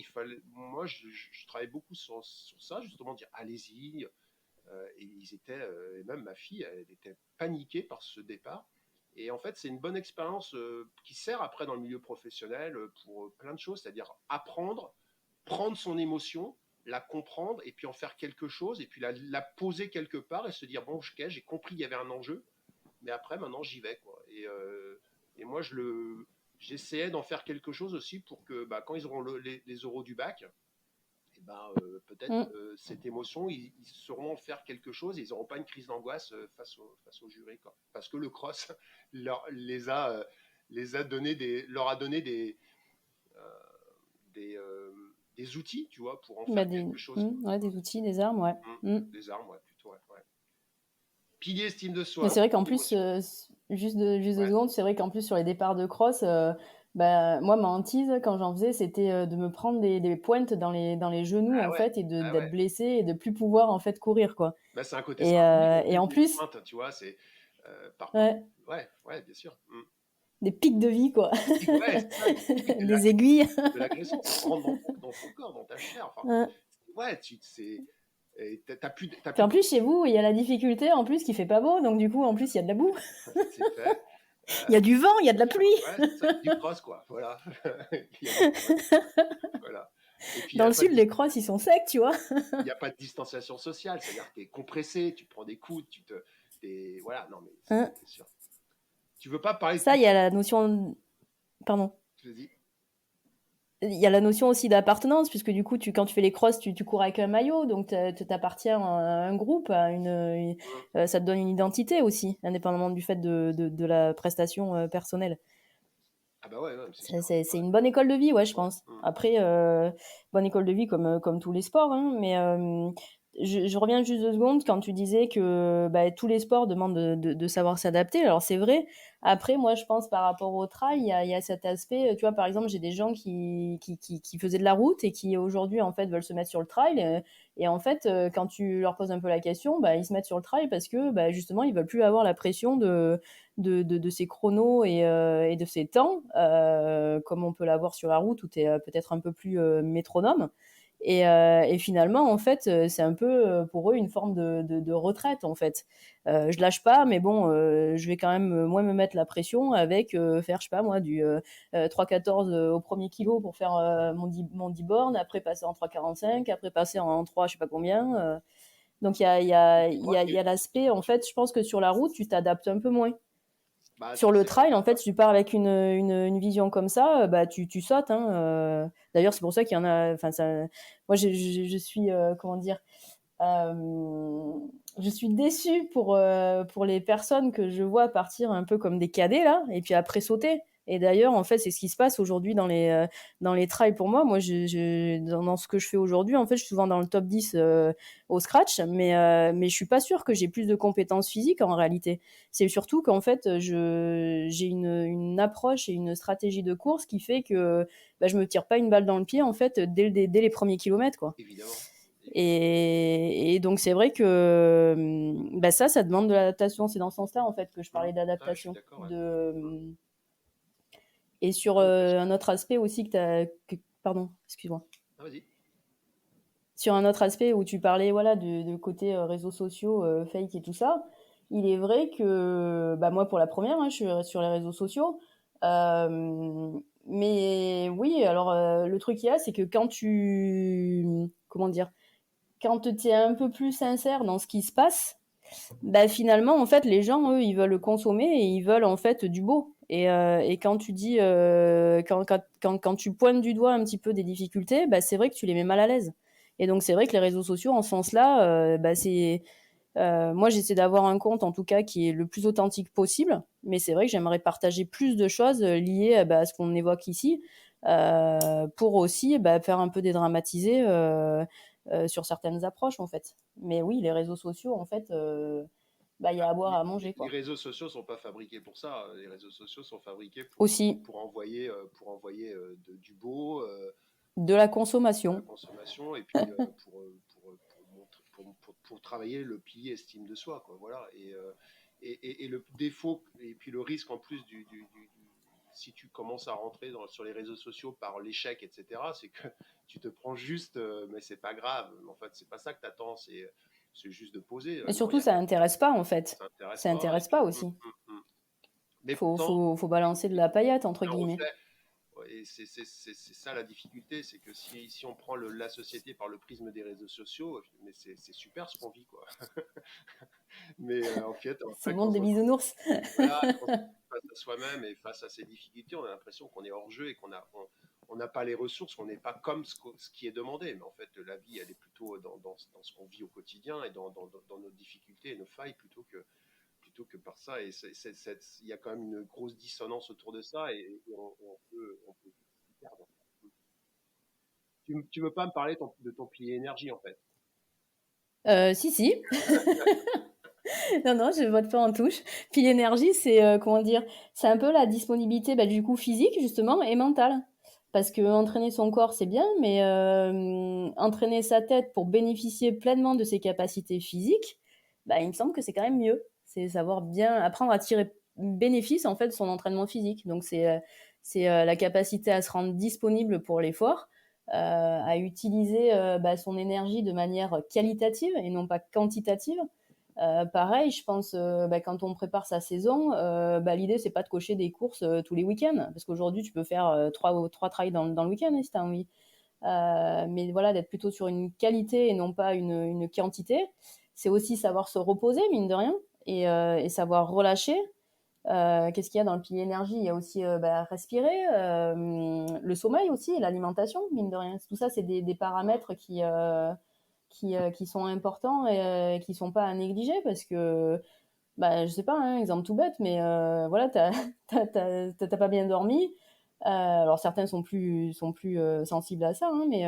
moi, je travaille beaucoup sur ça, justement, dire allez-y, et et même ma fille, elle était paniquée par ce départ. Et en fait, c'est une bonne expérience qui sert après dans le milieu professionnel pour plein de choses, c'est-à-dire apprendre, prendre son émotion, la comprendre et puis en faire quelque chose et puis la poser quelque part et se dire bon, j'ai compris, il y avait un enjeu, mais après, maintenant, j'y vais, quoi. Et moi, j'essayais d'en faire quelque chose aussi pour que bah, quand ils auront les euros du bac, eh ben, peut-être Mm. cette émotion, ils sauront faire quelque chose et ils n'auront pas une crise d'angoisse face au jury, quoi. Parce que le cross leur a donné euh, des outils, tu vois, pour en Bah, faire quelque chose, quoi. ouais, des outils, des armes, ouais. Mmh. Mm. Des armes, ouais, plutôt, ouais, ouais. Pilier estime de Mais soi, c'est vrai qu'en plus, émotion. juste deux Ouais. secondes, c'est vrai qu'en plus sur les départs de cross, bah, moi ma hantise quand j'en faisais, c'était de me prendre des pointes dans les genoux Ah en ouais, fait et ah d'être ouais. blessée et de plus pouvoir en fait courir quoi. Bah, c'est un côté Et, symbolique en euh, et plus en des plus, pointes, tu vois, c'est ouais, ouais, ouais, bien sûr. Mmh. des pics de vie quoi, Ouais, c'est ça, des pics des aiguilles. de l'agression, ça rentre dans ton corps, dans ta chair. Enfin, Ouais. ouais, t'as Puis plus en plus chez vous, il y a la difficulté en plus qui fait pas beau, donc du coup en plus il y a de la boue. c'est fait. Il y a du vent, il y a de la pluie. Ouais, c'est ça, du cross, quoi. Voilà. Il y a du cross. Voilà. Et puis, Dans le sud, les crosses, ils sont secs, tu vois. il n'y a pas de distanciation sociale, c'est-à-dire que tu es compressé, tu prends des coudes, voilà, non, mais Hein. c'est sûr. Tu veux pas parler de Ça, il y a la notion... Pardon. Vas-y. Il y a la notion aussi d'appartenance, puisque du coup, quand tu fais les crosses, tu cours avec un maillot, donc tu t'appartiens à un groupe, ça te donne une identité aussi, indépendamment du fait de la prestation personnelle. Ah bah ouais, c'est sûr. C'est une bonne école de vie, ouais, je pense. Mm. Après, bonne école de vie comme tous les sports, hein, mais je reviens juste 2 secondes quand tu disais que bah, tous les sports demandent de savoir s'adapter. Alors c'est vrai. Après, moi, je pense par rapport au trail, il y a cet aspect. Tu vois, par exemple, j'ai des gens qui faisaient de la route et qui aujourd'hui en fait veulent se mettre sur le trail. Et en fait, quand tu leur poses un peu la question, bah, ils se mettent sur le trail parce que bah, justement, ils veulent plus avoir la pression de ces chronos et de ces temps, comme on peut l'avoir sur la route où tu es peut-être un peu plus métronome. Et finalement, en fait, c'est un peu pour eux une forme de retraite, en fait. Je lâche pas, mais bon, je vais quand même, moi, me mettre la pression avec faire, je sais pas moi, du 3,14 au premier kilo pour faire mon 10 bornes, après passer en 3,45, après passer en 3, je sais pas combien. Donc, il y a l'aspect, en fait, je pense que sur la route, tu t'adaptes un peu moins. Bah, Sur le trail, en fait, si tu pars avec une vision comme ça, bah, tu sautes. Hein, D'ailleurs, c'est pour ça qu'il y en a. Enfin, moi, je suis, comment dire, je suis déçue pour les personnes que je vois partir un peu comme des cadets là, et puis après sauter. Et d'ailleurs, en fait, c'est ce qui se passe aujourd'hui dans les trails pour moi. Moi, dans ce que je fais aujourd'hui, en fait, je suis souvent dans le top 10 au scratch, mais je suis pas sûre que j'ai plus de compétences physiques en réalité. C'est surtout qu'en fait, j'ai une approche et une stratégie de course qui fait que bah, je me tire pas une balle dans le pied en fait dès les premiers kilomètres, quoi. évidemment. Et donc c'est vrai que bah ça demande de l'adaptation. C'est dans ce sens-là en fait que je parlais Ah, je suis d'adaptation. d'accord. Ouais. Et sur Non, mais un autre aspect aussi pardon, excuse-moi. ah, vas-y. Sur un autre aspect où tu parlais voilà de côté réseaux sociaux, fake et tout ça, il est vrai que bah moi pour la première, hein, je suis sur les réseaux sociaux. Mais oui, alors le truc qu'il y a, c'est que quand comment dire, quand tu es un peu plus sincère dans ce qui se passe, bah finalement en fait les gens eux ils veulent consommer et ils veulent en fait du beau. Et quand tu dis quand tu pointes du doigt un petit peu des difficultés, bah c'est vrai que tu les mets mal à l'aise. Et donc c'est vrai que les réseaux sociaux en ce sens-là, bah c'est moi j'essaie d'avoir un compte en tout cas qui est le plus authentique possible, mais c'est vrai que j'aimerais partager plus de choses liées bah, à ce qu'on évoque ici, pour aussi bah, faire un peu dédramatiser sur certaines approches en fait. Mais oui, les réseaux sociaux en fait, bah il y a à boire à manger Les quoi. réseaux sociaux sont pas fabriqués pour ça. Les réseaux sociaux sont fabriqués Aussi pour envoyer du beau, de la de la consommation. consommation, et puis pour travailler le pilier estime de soi, quoi. Voilà. Et le défaut, et puis le risque en plus si tu commences à rentrer sur les réseaux sociaux par l'échec, etc., c'est que tu te prends juste, mais c'est pas grave. En fait, c'est pas ça que tu attends, c'est juste de poser. Et Non, surtout ça intéresse pas en fait. ça intéresse Ça pas. Et intéresse puis, pas aussi. mais pourtant, Faut balancer de la paillette entre un guillemets. reflet. Et c'est ça la difficulté, c'est que si on prend la société par le prisme des réseaux sociaux, mais c'est super ce qu'on vit, quoi. Mais en fait, C'est le monde des bisounours. voilà, quand on est face à soi-même et face à ces difficultés, on a l'impression qu'on est hors jeu et on n'a pas les ressources, on n'est pas comme ce qui est demandé. Mais en fait, la vie, elle est plutôt dans ce qu'on vit au quotidien et dans nos difficultés et nos failles plutôt que par ça. Et il y a quand même une grosse dissonance autour de ça et on peut s'y perdre. Tu veux pas me parler de ton pilier énergie, en fait? Si si. Non, non, je vote pas en touche. Puis l'énergie, c'est comment dire, c'est un peu la disponibilité bah, du coup physique justement et mentale. Parce que entraîner son corps c'est bien, mais entraîner sa tête pour bénéficier pleinement de ses capacités physiques, bah, il me semble que c'est quand même mieux. C'est savoir bien apprendre à tirer bénéfice en fait de son entraînement physique. Donc c'est la capacité à se rendre disponible pour l'effort, à utiliser bah, son énergie de manière qualitative et non pas quantitative. Pareil, je pense, quand on prépare sa saison, l'idée, c'est pas de cocher des courses tous les week-ends, parce qu'aujourd'hui, tu peux faire trois trails dans le week-end, hein, si tu as envie. Mais voilà, d'être plutôt sur une qualité et non pas une quantité. C'est aussi savoir se reposer, mine de rien, et savoir relâcher. Qu'est-ce qu'il y a dans le pilier énergie? Il y a aussi respirer, le sommeil aussi, l'alimentation, mine de rien. Tout ça, c'est des paramètres qui sont importants et qui sont pas à négliger parce que, je sais pas, hein, exemple tout bête, mais voilà, t'as pas bien dormi. Alors certains sont plus sensibles à ça, hein, mais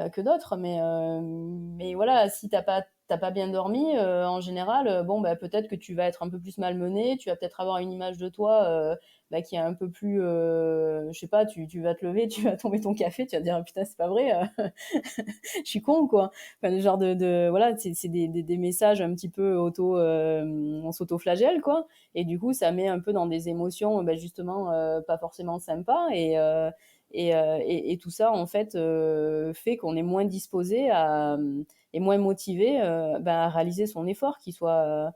que d'autres. Mais voilà, si t'as pas bien dormi, en général, peut-être que tu vas être un peu plus malmené, tu vas peut-être avoir une image de toi qui est un peu plus, je sais pas, tu vas te lever, tu vas tomber ton café, tu vas te dire, ah, putain, c'est pas vrai, je suis con, quoi. Enfin, le genre voilà, c'est des messages un petit peu on s'auto-flagelle, quoi. Et du coup, ça met un peu dans des émotions, justement, pas forcément sympas. Et tout ça, en fait, fait qu'on est moins disposé et moins motivé à réaliser son effort, qu'il soit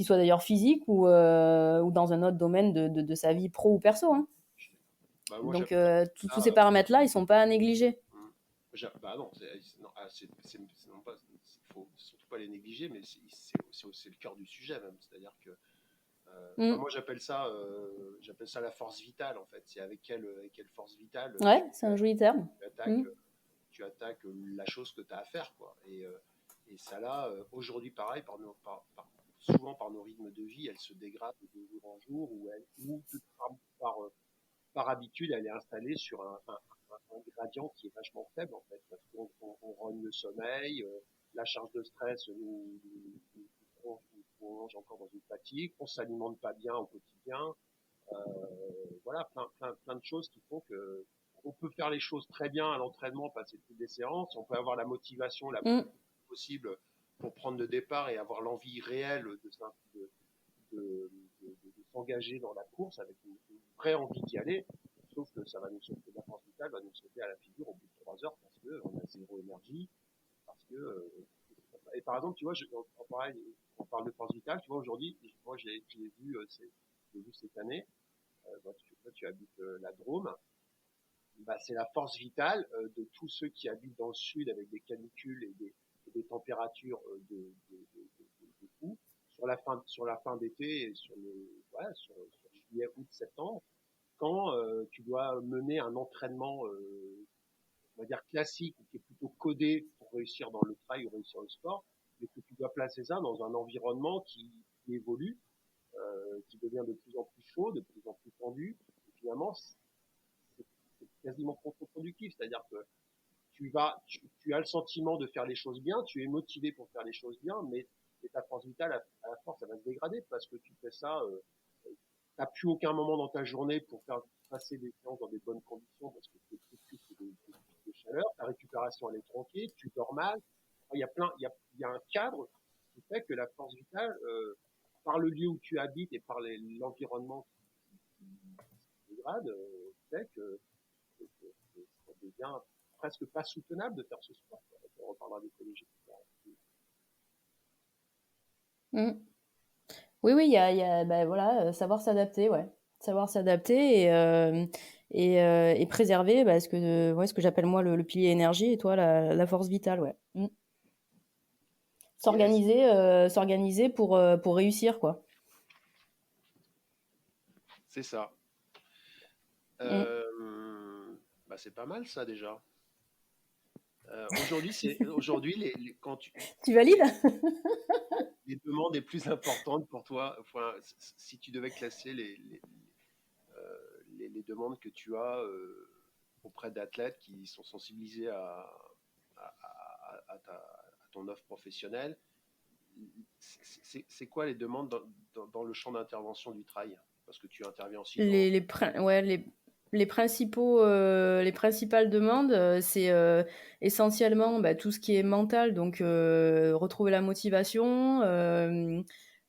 d'ailleurs physique ou dans un autre domaine de sa vie pro ou perso, hein. Bah, moi, Donc, j'appelle tous ça. ces paramètres-là, ils sont pas à négliger. Bah non, non, non pas, faut surtout pas les négliger, mais c'est le cœur du sujet même. C'est-à-dire que, enfin, Mm. moi j'appelle ça la force vitale en fait. C'est avec quelle force vitale Ouais, c'est un joli terme. tu attaques, Mm. tu attaques la chose que tu as à faire, quoi. Et ça là, aujourd'hui pareil, souvent par nos rythmes de vie, elle se dégrade de jour en jour, par habitude, elle est installée sur un gradient qui est vachement faible en fait, parce qu'on rogne le sommeil, la charge de stress nous plonge encore dans une fatigue, on s'alimente pas bien au quotidien, voilà, plein de choses qui font que on peut faire les choses très bien à l'entraînement, passer toutes les séances, on peut avoir la motivation la plus Mm. possible pour prendre le départ et avoir l'envie réelle de, de s'engager dans la course avec une vraie envie d'y aller. Sauf que ça va nous sauter, la force vitale va nous sauter à la figure au bout de 3 heures parce qu'on a zéro énergie. Parce que, et par exemple, tu vois, pareil, on parle de force vitale, tu vois, aujourd'hui, moi j'ai vu cette année, tu habites la Drôme, bah, c'est la force vitale de tous ceux qui habitent dans le sud avec des canicules et des températures de fou sur la fin d'été et voilà, sur juillet, août, septembre, quand tu dois mener un entraînement, on va dire classique, ou qui est plutôt codé pour réussir dans le trail ou réussir le sport, mais que tu dois placer ça dans un environnement qui évolue, qui devient de plus en plus chaud, de plus en plus tendu, et finalement, c'est quasiment contre-productif, c'est-à-dire que tu as le sentiment de faire les choses bien, tu es motivé pour faire les choses bien, mais ta force vitale, à la force, ça va se dégrader parce que tu fais ça, t'as plus aucun moment dans ta journée pour faire passer des séances dans des bonnes conditions parce que tu es des pics de chaleur, ta récupération elle est tronquée, tu dors mal. Il y a un cadre qui fait que la force vitale, par le lieu où tu habites et par l'environnement qui dégrade, fait que ça devient presque pas soutenable de faire ce sport. On reparlera d'écologie plus tard. Mm. Oui, oui, voilà, savoir s'adapter, ouais. Savoir s'adapter et préserver ce que j'appelle moi le pilier énergie et toi la force vitale, ouais. Mm. Yes, S'organiser pour réussir, quoi. c'est ça. Mm. Bah c'est pas mal ça déjà. Aujourd'hui quand Tu valides? les demandes les plus importantes pour toi, enfin, si tu devais classer les demandes que tu as auprès d'athlètes qui sont sensibilisés à ton offre professionnelle, c'est quoi les demandes dans le champ d'intervention du trail? Parce que tu interviens aussi dans. Ouais, les principales demandes, c'est essentiellement tout ce qui est mental, donc retrouver la motivation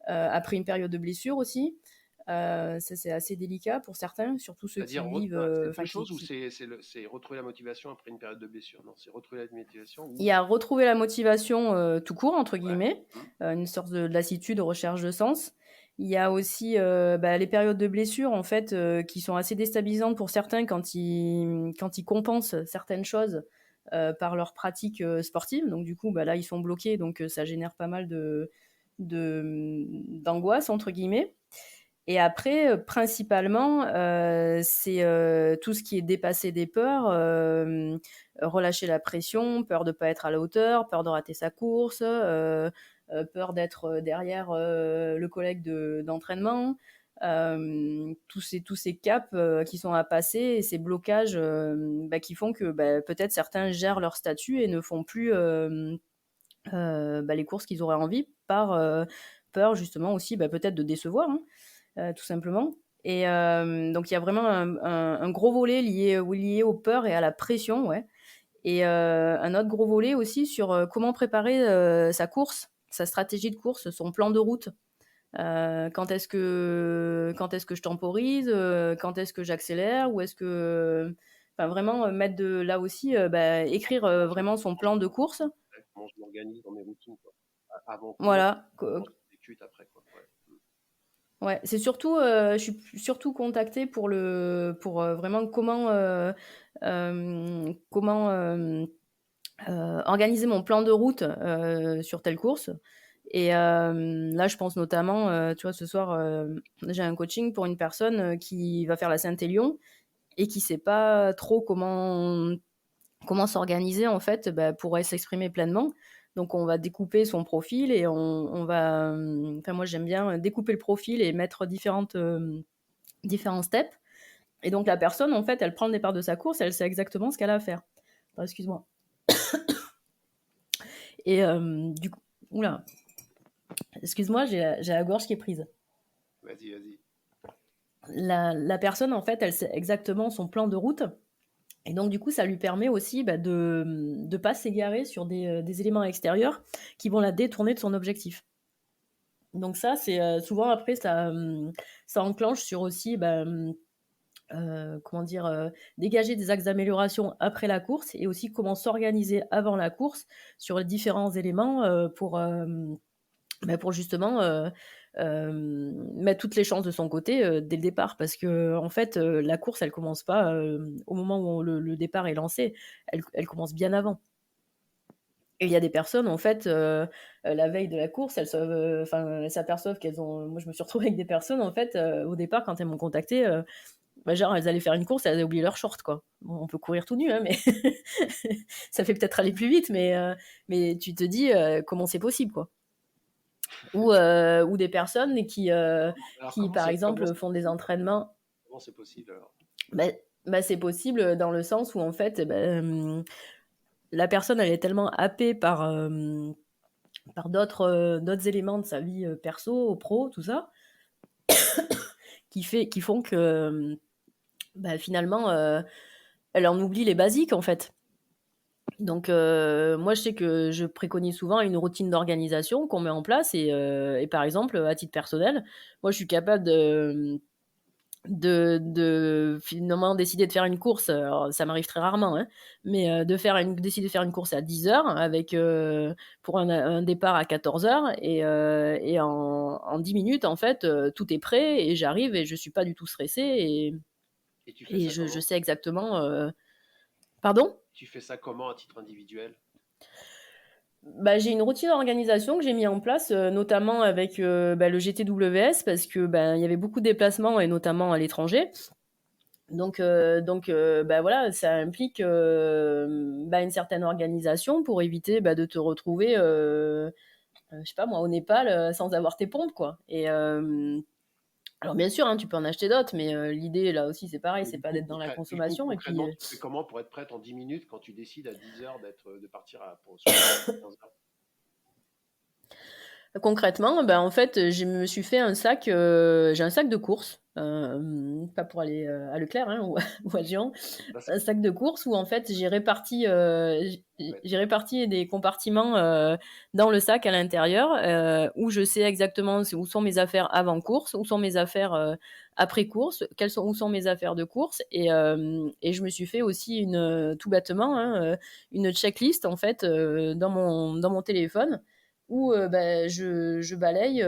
après une période de blessure aussi. Ça, c'est assez délicat pour certains, surtout ceux qui C'est-à-dire, vivent, c'est enfin deux qui choses ou qui c'est retrouver la motivation après une période de blessure? Non, c'est retrouver la motivation il ou y a retrouver la motivation, «tout court» entre ouais. guillemets, Mmh. une sorte de lassitude, recherche de sens. Il y a aussi, les périodes de blessure en fait, qui sont assez déstabilisantes pour certains quand ils compensent certaines choses, par leur pratique, sportive. Donc du coup, là, ils sont bloqués, donc ça génère pas mal «d'angoisse» entre guillemets. Et après, principalement, c'est, tout ce qui est dépasser des peurs, relâcher la pression, peur de pas être à la hauteur, peur de rater sa course, peur d'être, derrière, le collègue d'entraînement. Tous ces caps, qui sont à passer et ces blocages, qui font que, peut-être certains gèrent leur statut et ne font plus, les courses qu'ils auraient envie par, peur justement aussi, peut-être de décevoir, hein. Tout simplement. Et donc il y a vraiment un gros volet lié aux peurs et à la pression, ouais. Et un autre gros volet aussi sur comment préparer sa course, sa stratégie de course, son plan de route. Quand est-ce que je temporise, quand est-ce que j'accélère, ou est-ce que, enfin vraiment mettre là aussi, écrire vraiment son plan de course. Comment je m'organise dans mes routines, quoi. Avant course, Voilà. comment je l'exécute après, quoi. Ouais. Ouais, c'est surtout, je suis surtout contactée pour vraiment organiser mon plan de route sur telle course. Et là, je pense notamment, tu vois, ce soir, j'ai un coaching pour une personne qui va faire la Saint-Élion et qui sait pas trop comment s'organiser en fait, pour s'exprimer pleinement. Donc on va découper son profil et on va, enfin moi j'aime bien découper le profil et mettre différents steps. Et donc la personne en fait, elle prend le départ de sa course, elle sait exactement ce qu'elle a à faire. Attends, excuse-moi. Et du coup, oula, excuse-moi, j'ai la gorge qui est prise. Vas-y, vas-y. La personne en fait, elle sait exactement son plan de route. Et donc, du coup, ça lui permet aussi de ne pas s'égarer sur des éléments extérieurs qui vont la détourner de son objectif. Donc ça, c'est souvent après, ça enclenche sur aussi, comment dire, dégager des axes d'amélioration après la course et aussi comment s'organiser avant la course sur les différents éléments pour justement mettre toutes les chances de son côté dès le départ. Parce que en fait, la course, elle commence pas au moment où le départ est lancé, elle commence bien avant. Et il y a des personnes, en fait, la veille de la course, elles s'aperçoivent qu'elles ont. Moi, je me suis retrouvée avec des personnes, en fait, au départ, quand elles m'ont contactée, genre, elles allaient faire une course, elles avaient oublié leur short, quoi. Bon, on peut courir tout nu, hein, mais ça fait peut-être aller plus vite, mais tu te dis comment c'est possible, quoi. Ou des personnes Alors qui, par comment exemple, c'est font des possible? entraînements. Comment c'est possible alors? Bah, c'est possible dans le sens où, en fait, la personne, elle est tellement happée par d'autres éléments de sa vie perso, pro, tout ça, qui font que finalement, elle en oublie les basiques, en fait. Donc, moi, je sais que je préconise souvent une routine d'organisation qu'on met en place. Et par exemple, à titre personnel, moi, je suis capable de finalement décider de faire une course. Alors, ça m'arrive très rarement, hein, mais décider de faire une course à 10 heures pour un départ à 14 heures. Et en 10 minutes, en fait, tout est prêt et j'arrive et je suis pas du tout stressée. Et tu fais Et ça je comment? sais exactement. Pardon? Tu fais ça comment à titre individuel? J'ai une routine d'organisation que j'ai mis en place, notamment avec le GTWS, parce que il y avait beaucoup de déplacements et notamment à l'étranger. Donc, voilà, ça implique une certaine organisation pour éviter de te retrouver, je sais pas moi, au Népal sans avoir tes pompes, quoi. Et alors bien sûr, hein, tu peux en acheter d'autres, mais l'idée là aussi c'est pareil, Mais c'est pas d'être dans la consommation. Et puis concrètement, tu fais comment pour être prête en 10 minutes quand tu décides à 10 heures de partir sur une course à 15 heures? concrètement, en fait, je me suis fait un sac, j'ai un sac de course. pas pour aller à Leclerc hein, ou à Géant, Là, un sac de course où en fait j'ai réparti des compartiments dans le sac à l'intérieur où je sais exactement où sont mes affaires avant course, où sont mes affaires après course, où sont mes affaires de course et je me suis fait aussi tout bêtement hein, une checklist en fait dans mon téléphone où je balaye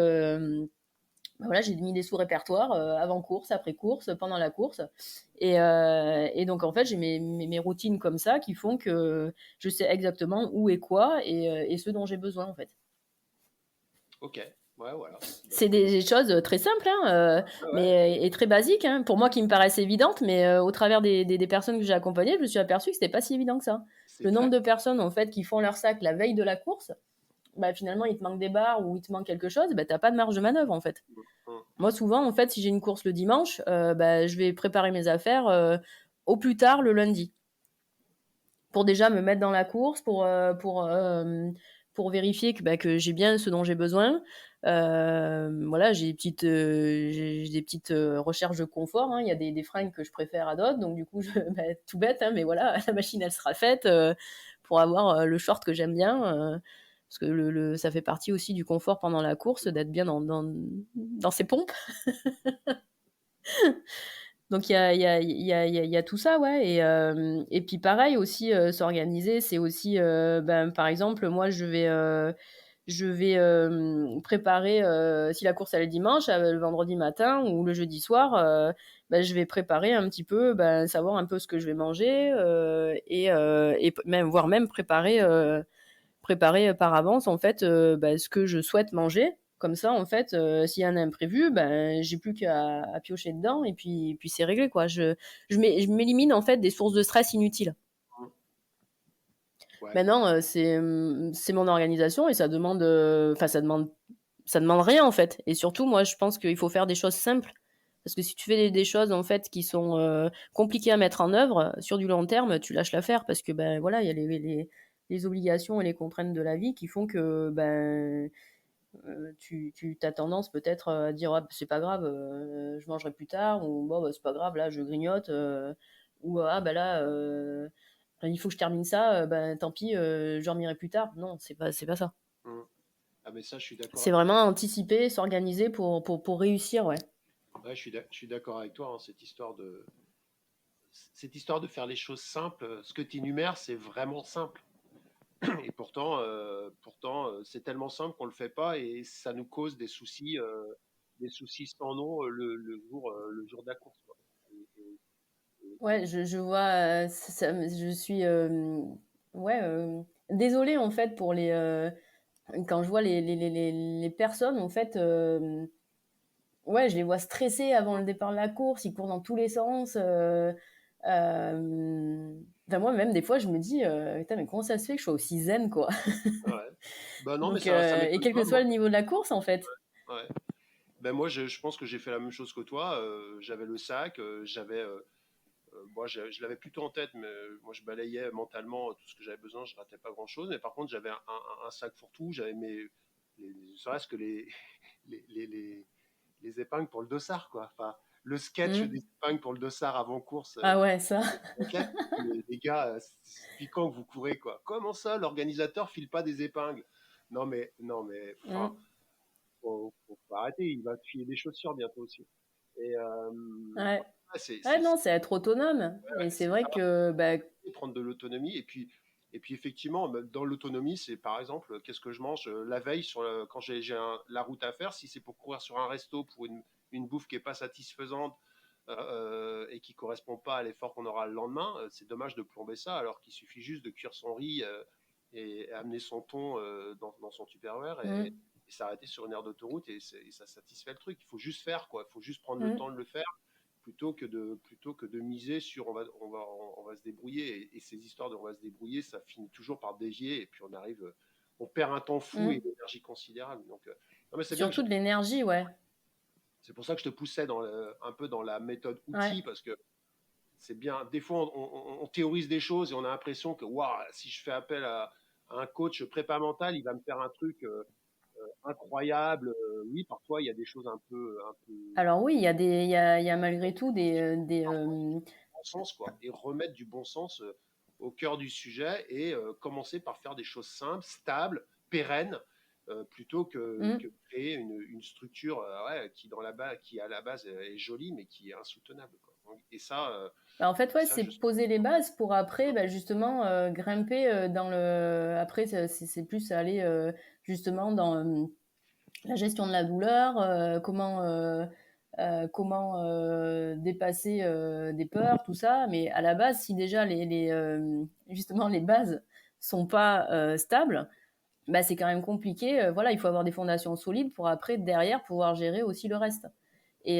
voilà, j'ai mis des sous-répertoires avant course, après course, pendant la course. Et donc, en fait, j'ai mes routines comme ça qui font que je sais exactement où et quoi et ce dont j'ai besoin, en fait. ok, ouais, voilà. Bah, C'est des choses très simples, hein, ouais, et très basiques, hein, pour moi qui me paraissent évidentes, mais au travers des personnes que j'ai accompagnées, je me suis aperçue que c'était pas si évident que ça. c'est Le nombre clair. de personnes, en fait, qui font leur sac la veille de la course, bah, finalement, il te manque des barres ou il te manque quelque chose, bah, t'as pas de marge de manœuvre, en fait. Hum, Moi, souvent, en fait, si j'ai une course le dimanche, bah, je vais préparer mes affaires au plus tard le lundi. Pour déjà me mettre dans la course, pour vérifier que j'ai bien ce dont j'ai besoin. Voilà, j'ai des petites recherches de confort. Hein. Il y a des fringues que je préfère à d'autres. Donc, du coup, bah, tout bête, hein, mais voilà, la machine, elle sera faite pour avoir le short que j'aime bien. Parce que ça fait partie aussi du confort pendant la course, d'être bien dans ses pompes. Donc il y a tout ça, ouais. Et puis pareil aussi, s'organiser, c'est aussi, ben, par exemple, moi, je vais préparer, si la course elle est dimanche, le vendredi matin ou le jeudi soir, ben, je vais préparer un petit peu, ben, savoir un peu ce que je vais manger et même, voire même préparer par avance en fait ben, ce que je souhaite manger. Comme ça, en fait, s'il y a un imprévu, ben, j'ai plus qu'à piocher dedans et puis c'est réglé, quoi. Je m'élimine, en fait, des sources de stress inutiles. hum. Ouais, Maintenant, c'est mon organisation et ça demande rien, en fait. Et surtout, moi, je pense qu'il faut faire des choses simples. Parce que si tu fais des choses, en fait, qui sont compliquées à mettre en œuvre, sur du long terme, tu lâches l'affaire parce que, ben, voilà, il y a les obligations et les contraintes de la vie qui font que, ben, tu as tendance peut-être à dire ah, c'est pas grave, je mangerai plus tard, ou bon, bah, c'est pas grave, là je grignote, ou ah bah là il faut que je termine ça, bah, tant pis, je dormirai plus tard. Non, c'est pas ça. hum. Ah, mais ça, je suis d'accord. C'est vraiment anticiper, s'organiser pour réussir, ouais. Ouais, je suis d'accord avec toi, hein, cette histoire de faire les choses simples. Ce que tu énumères, c'est vraiment simple. Et pourtant, c'est tellement simple qu'on le fait pas et ça nous cause des soucis sans nom le jour de la course, quoi. Ouais, je vois, je suis ouais, désolée en fait pour quand je vois les personnes en fait. Ouais, je les vois stressés avant le départ de la course, ils courent dans tous les sens. Enfin, moi, même des fois, je me dis, putain, mais comment ça se fait que je sois aussi zen, quoi. Ouais. Bah non, mais Donc, ça et m'étonne quel que pas, soit moi. le niveau de la course, en fait. Ouais. Ben moi, je pense que j'ai fait la même chose que toi. J'avais le sac, moi, je l'avais plutôt en tête, mais moi, je balayais mentalement tout ce que j'avais besoin. Je ratais pas grand-chose. Mais par contre, j'avais un sac fourre-tout. J'avais serait-ce que les, les, les, les épingles pour le dossard, quoi. Enfin, le sketch Hmm. des épingles pour le dossard avant course. Ah ouais, ça. Ok, les gars, depuis quand que vous courez, quoi? Comment ça, l'organisateur file pas des épingles? Non mais, enfin, Hmm. faut arrêter. Il va te filer des chaussures bientôt aussi. Et Ouais. ouais, Ouais, non, c'est être autonome. Et c'est c'est vrai savoir que, bah, prendre de l'autonomie. Et puis effectivement, même dans l'autonomie, c'est par exemple, qu'est-ce que je mange la veille quand la route à faire, si c'est pour courir sur un resto pour une bouffe qui est pas satisfaisante et qui correspond pas à l'effort qu'on aura le lendemain, c'est dommage de plomber ça alors qu'il suffit juste de cuire son riz et amener son thon dans son Tupperware hmm, et s'arrêter sur une aire d'autoroute et ça satisfait le truc. Il faut juste faire quoi, il faut juste prendre le hmm, temps de le faire plutôt que de miser sur on va se débrouiller et ces histoires de on va se débrouiller, ça finit toujours par dévier et puis on perd un temps fou et hmm. une énergie considérable. Donc non mais c'est bien que Surtout de l'énergie, ouais. c'est pour ça que je te poussais un peu dans la méthode Ouais. outil parce que c'est bien. Des fois, on théorise des choses et on a l'impression que waouh, si je fais appel à un coach prépa mental, il va me faire un truc incroyable. Oui, parfois il y a des choses un peu Alors oui, il y a malgré tout bon sens, quoi, et remettre du bon sens au cœur du sujet et commencer par faire des choses simples, stables, pérennes, plutôt hmm. que créer une structure ouais, qui à la base est jolie mais qui est insoutenable, quoi. Et ça, Bah, en fait, ouais, ça c'est je. poser les bases pour après, bah, justement, grimper dans le. Après, c'est plus aller justement dans la gestion de la douleur, comment dépasser des peurs, tout ça. Mais à la base, si déjà justement les bases sont pas stables, bah, c'est quand même compliqué. Voilà, il faut avoir des fondations solides pour après, derrière, pouvoir gérer aussi le reste. Et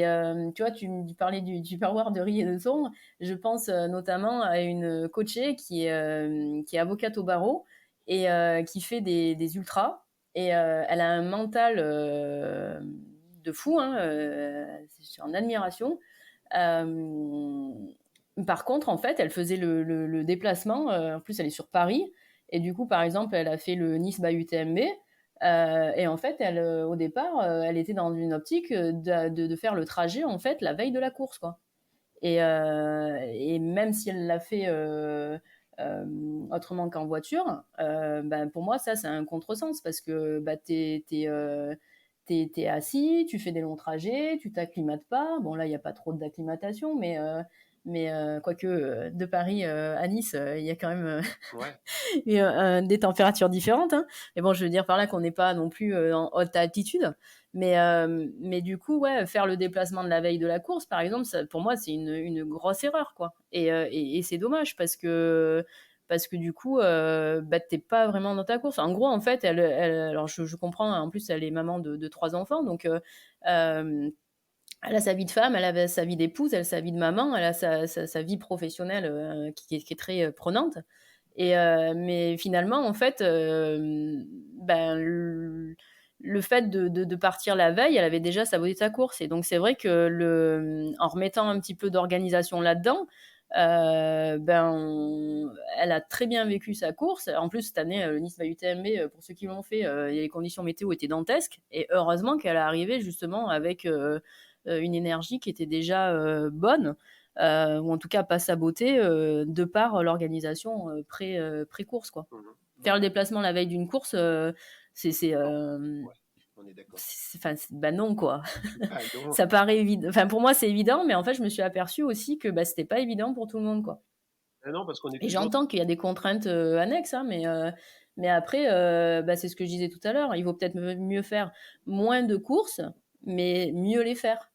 tu vois, tu me parlais du pervoir de riz et de thon. Je pense notamment à une coachée qui est avocate au barreau et qui fait des ultras. Et elle a un mental de fou, hein, je suis en admiration. Euh, Par contre, en fait, elle faisait le déplacement. En plus, elle est sur Paris. Et du coup, par exemple, elle a fait le Nice by UTMB. Et en fait, au départ, elle était dans une optique de faire le trajet en fait la veille de la course, quoi. Et même si elle l'a fait euh, autrement qu'en voiture, ben, pour moi, ça, c'est un contresens parce que bah, t'es assis, tu fais des longs trajets, tu t'acclimates pas. Bon, là, il n'y a pas trop d'acclimatation, mais quoique de Paris à Nice, il y a quand même Ouais. des températures différentes. Hein. Mais bon, je veux dire par là qu'on n'est pas non plus en haute altitude. Mais du coup, ouais, faire le déplacement de la veille de la course, par exemple, ça, pour moi, c'est une grosse erreur, quoi. Et c'est dommage parce que du coup, bah, t'es pas vraiment dans ta course. En gros, en fait, alors je comprends, en plus, elle est maman de 3 enfants, donc elle a sa vie de femme, elle a sa vie d'épouse, elle a sa vie de maman, elle a sa vie professionnelle qui est très prenante. Mais finalement, en fait, ben, le fait de partir la veille, elle avait déjà saboté sa course. Et donc, c'est vrai que en remettant un petit peu d'organisation là-dedans, elle a très bien vécu sa course. En plus, cette année, le Nice UTMB, pour ceux qui l'ont fait, les conditions météo étaient dantesques. Et heureusement qu'elle est arrivée justement avec une énergie qui était déjà bonne ou en tout cas pas saboter de par l'organisation pré-course quoi. Mhm. Faire le Ouais. déplacement la veille d'une course, c'est Non. Ouais. On est d'accord. enfin bah non quoi. Ah non. Ça paraît évident. Enfin pour moi c'est évident, mais en fait je me suis aperçue aussi que bah, c'était pas évident pour tout le monde quoi. Ah non, parce qu'on est Et toujours. j'entends qu'il y a des contraintes annexes, hein, mais après bah, c'est ce que je disais tout à l'heure. Il vaut peut-être mieux faire moins de courses, mais mieux les faire.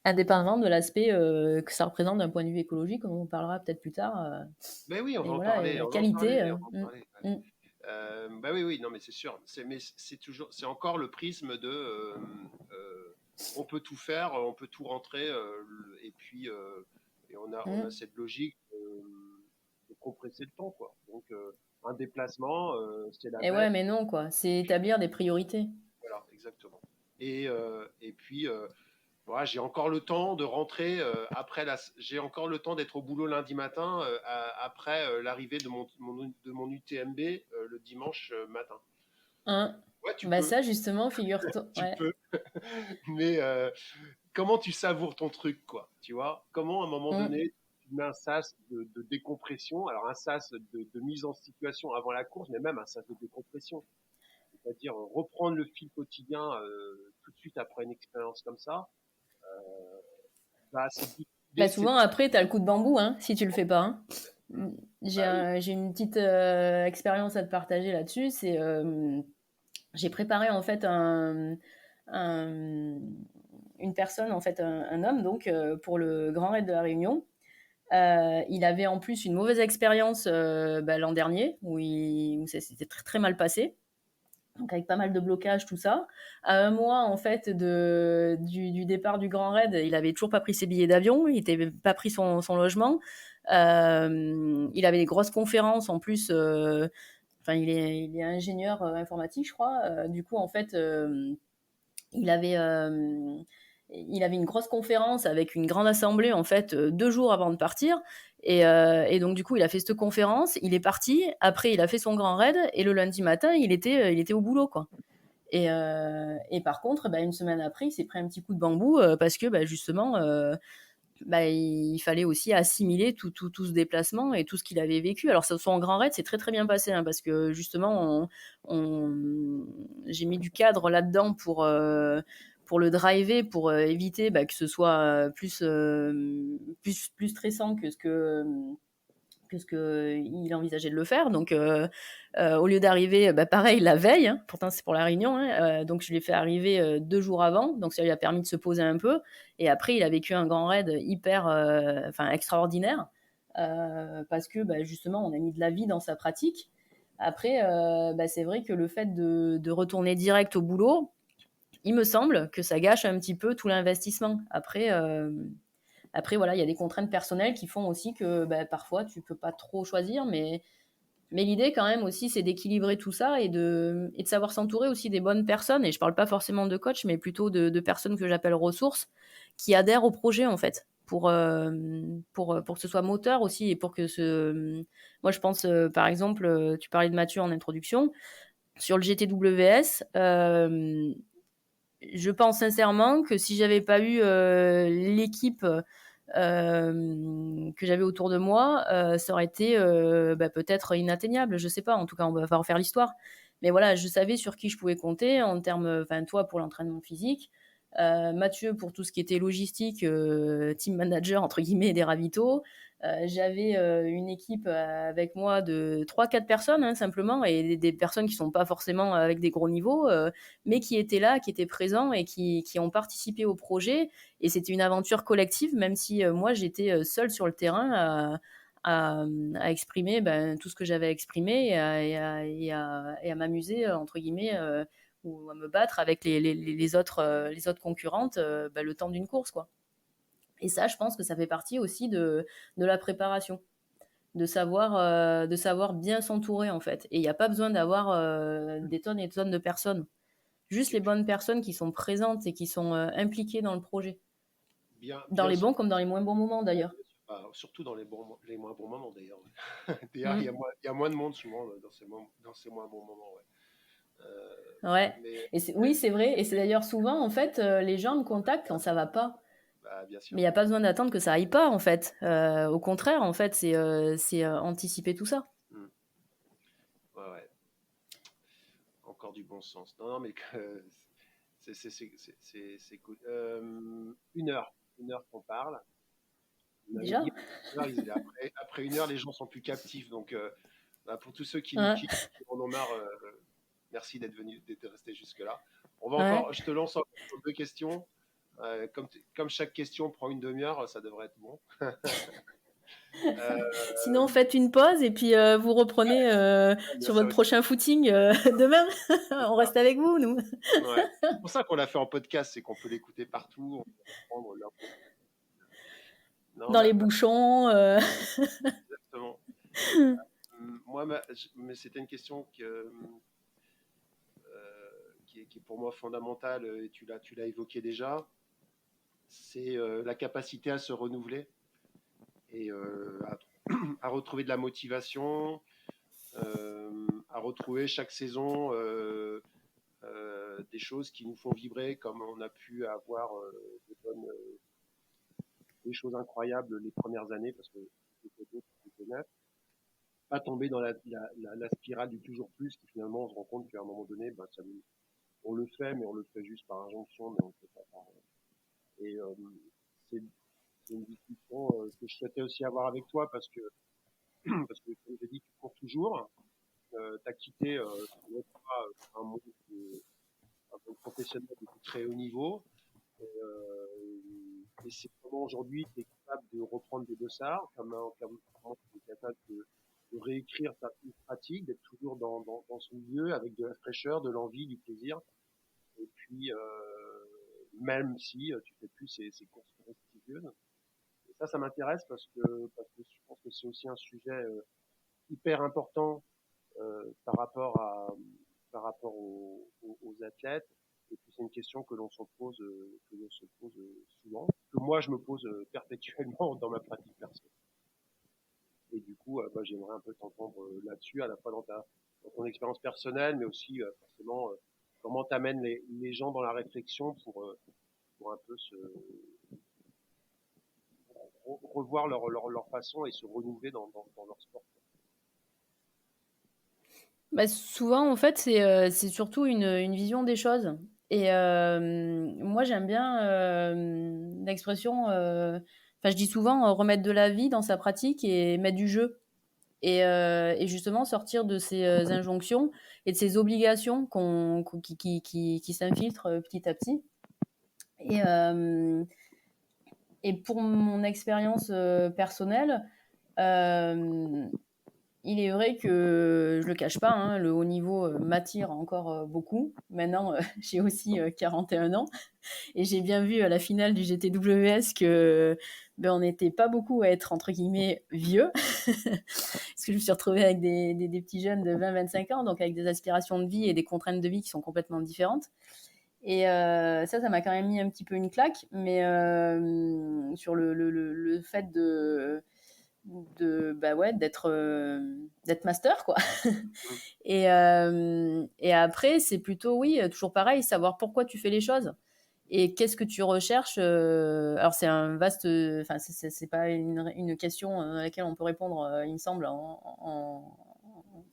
Indépendamment de l'aspect que ça représente d'un point de vue écologique, comme on parlera peut-être plus tard. Mais oui, on va Mais en voilà, parler, la on va en parler, qualité. on va en parler. Ouais. Bah oui, oui, non, mais c'est sûr. Mais c'est toujours, c'est encore le prisme de, on peut tout faire, on peut tout rentrer, et puis, et on a cette logique de compresser le temps, quoi. Donc, un déplacement, c'est la Et veille. ouais, mais non, quoi. C'est établir des priorités. Voilà, exactement. Et puis, voilà, j'ai encore le temps de rentrer j'ai encore le temps d'être au boulot lundi matin après l'arrivée de mon UTMB le dimanche matin. Hein. Ouais, tu Bah peux, ça, justement, figure-toi. tu Ouais. peux. Mais comment tu savoures ton truc, quoi? Tu vois? Comment à un moment Mm. donné tu mets un sas de décompression, alors un sas de mise en situation avant la course, mais même un sas de décompression, c'est-à-dire reprendre le fil quotidien tout de suite après une expérience comme ça. Bah, c'est Bah difficile, c'est souvent, après, t'as le coup de bambou, hein, si tu le fais pas. Hein. mmh. Bah oui. J'ai une petite expérience à te partager là-dessus. J'ai préparé en fait un- une personne, en fait, un homme, donc, pour le Grand Raid de la Réunion. Il avait en plus une mauvaise expérience bah, l'an dernier, où ça s'était très, très mal passé. Donc avec pas mal de blocages, tout ça. À un mois en fait du départ du Grand Raid, il avait toujours pas pris ses billets d'avion, il n'était pas pris son logement. Il avait des grosses conférences en plus. Enfin, il est ingénieur informatique, je crois. Du coup, en fait, il avait, euh, il avait une grosse conférence avec une grande assemblée en fait 2 jours avant de partir. Et donc du coup, il a fait cette conférence, il est parti. Après, il a fait son grand raid et le lundi matin, il était au boulot quoi. Et par contre, une semaine après, il s'est pris un petit coup de bambou parce que justement, il fallait aussi assimiler tout ce déplacement et tout ce qu'il avait vécu. Alors, son grand raid, c'est très très bien passé, hein, parce que justement, j'ai mis du cadre là-dedans pour le driver, pour éviter que ce soit plus stressant que ce qu'il envisageait de le faire. Donc, au lieu d'arriver, pareil, la veille, hein, pourtant c'est pour la réunion, hein, donc je l'ai fait arriver 2 jours avant, donc ça lui a permis de se poser un peu. Et après, il a vécu un grand raid hyper, extraordinaire, parce que justement, on a mis de la vie dans sa pratique. Après, c'est vrai que le fait de retourner direct au boulot, il me semble que ça gâche un petit peu tout l'investissement. Après, voilà, il y a des contraintes personnelles qui font aussi que parfois tu peux pas trop choisir, mais l'idée quand même aussi, c'est d'équilibrer tout ça et de savoir s'entourer aussi des bonnes personnes. Et je parle pas forcément de coach, mais plutôt de personnes que j'appelle ressources, qui adhèrent au projet en fait, pour que ce soit moteur aussi et pour que moi je pense par exemple, tu parlais de Mathieu en introduction, sur le GTWS. Je pense sincèrement que si j'avais pas eu l'équipe que j'avais autour de moi, ça aurait été peut-être inatteignable. Je sais pas. En tout cas, on va refaire l'histoire. Mais voilà, je savais sur qui je pouvais compter en termes, toi pour l'entraînement physique, Mathieu pour tout ce qui était logistique, team manager entre guillemets des ravitaux. J'avais une équipe avec moi de 3-4 personnes, hein, simplement, et des personnes qui sont pas forcément avec des gros niveaux, mais qui étaient là, qui étaient présents et qui ont participé au projet. Et c'était une aventure collective, même si moi j'étais seule sur le terrain à exprimer tout ce que j'avais exprimé et à m'amuser, entre guillemets, ou à me battre avec les autres concurrentes le temps d'une course, quoi. Et ça, je pense que ça fait partie aussi de la préparation, de savoir bien s'entourer en fait. Et il n'y a pas besoin d'avoir des tonnes et des tonnes de personnes. Juste Et les puis, bonnes personnes qui sont présentes et qui sont impliquées dans le projet. bien, Dans bien les sûr, bons comme dans les moins bons moments d'ailleurs. surtout dans les moins bons moments d'ailleurs. D'ailleurs, Mm. il y a moins de monde souvent dans ces moins bons moments. Ouais. Euh, Ouais. mais, Et oui, c'est vrai. Et c'est d'ailleurs souvent, en fait, les gens me contactent quand ça va pas. bien sûr. Mais il n'y a pas besoin d'attendre que ça aille pas, en fait. Au contraire, en fait, c'est anticiper tout ça. Hmm. Ouais, ouais. Encore du bon sens. Non, non, mais c'est cool. 1 heure qu'on parle. Vous m'avez Déjà? dit, après 1 heure, les gens sont plus captifs. Donc, pour tous ceux Ouais. qui en ont marre, merci d'être resté jusque-là. Ouais. Je te lance encore 2 questions. Comme chaque question prend une demi-heure, ça devrait être bon. Euh, Sinon, faites une pause et puis vous reprenez bien sur sûr votre aussi. prochain footing demain. C'est On ça. reste avec vous, nous. Ouais. C'est pour ça qu'on l'a fait en podcast, c'est qu'on peut l'écouter partout, on peut prendre l'info. Non, Dans les bouchons. exactement. Moi, mais c'était une question qui est pour moi fondamentale, et tu l'as évoqué déjà, c'est la capacité à se renouveler et à retrouver de la motivation, à retrouver chaque saison des choses qui nous font vibrer, comme on a pu avoir des choses incroyables les premières années, parce que c'était d'autres qui connaissent. Pas tomber dans la spirale du toujours plus, qui finalement on se rend compte qu'à un moment donné, on le fait, mais on le fait juste par injonction, mais on le fait pas par. Et c'est c'est une discussion que je souhaitais aussi avoir avec toi parce que comme j'ai dit, tu cours toujours, tu as quitté un monde, un monde professionnel de très haut niveau. Et c'est comment aujourd'hui tu es capable de reprendre des dossards, comment tu es capable de réécrire ta pratique, d'être toujours dans ce milieu avec de la fraîcheur, de l'envie, du plaisir. Et puis, même si tu fais plus ces courses prestigieuses. Et ça m'intéresse parce que je pense que c'est aussi un sujet hyper important par rapport aux athlètes. Et puis c'est une question que l'on se pose souvent, que moi je me pose perpétuellement dans ma pratique personnelle. Et du coup, j'aimerais un peu t'entendre là-dessus, à la fois dans ton expérience personnelle, mais aussi forcément comment t'amènes les gens dans la réflexion pour un peu revoir leur façon et se renouveler dans leur sport. Bah, souvent, en fait, c'est surtout une vision des choses. Et moi, j'aime bien l'expression. Enfin, je dis souvent remettre de la vie dans sa pratique et mettre du jeu. Et justement, sortir de ces injonctions et de ces obligations qui s'infiltrent petit à petit. Et, euh, et pour mon expérience personnelle, euh, il est vrai que je le cache pas, hein, le haut niveau m'attire encore beaucoup. Maintenant, j'ai aussi 41 ans et j'ai bien vu à la finale du GTWS que on n'était pas beaucoup à être entre guillemets vieux, parce que je me suis retrouvée avec des petits jeunes de 20-25 ans, donc avec des aspirations de vie et des contraintes de vie qui sont complètement différentes. Et ça m'a quand même mis un petit peu une claque, mais sur le fait d'être master, quoi. Et après, c'est plutôt, oui, toujours pareil, savoir pourquoi tu fais les choses et qu'est-ce que tu recherches. Alors, c'est un vaste. Enfin, c'est pas une question à laquelle on peut répondre, il me semble,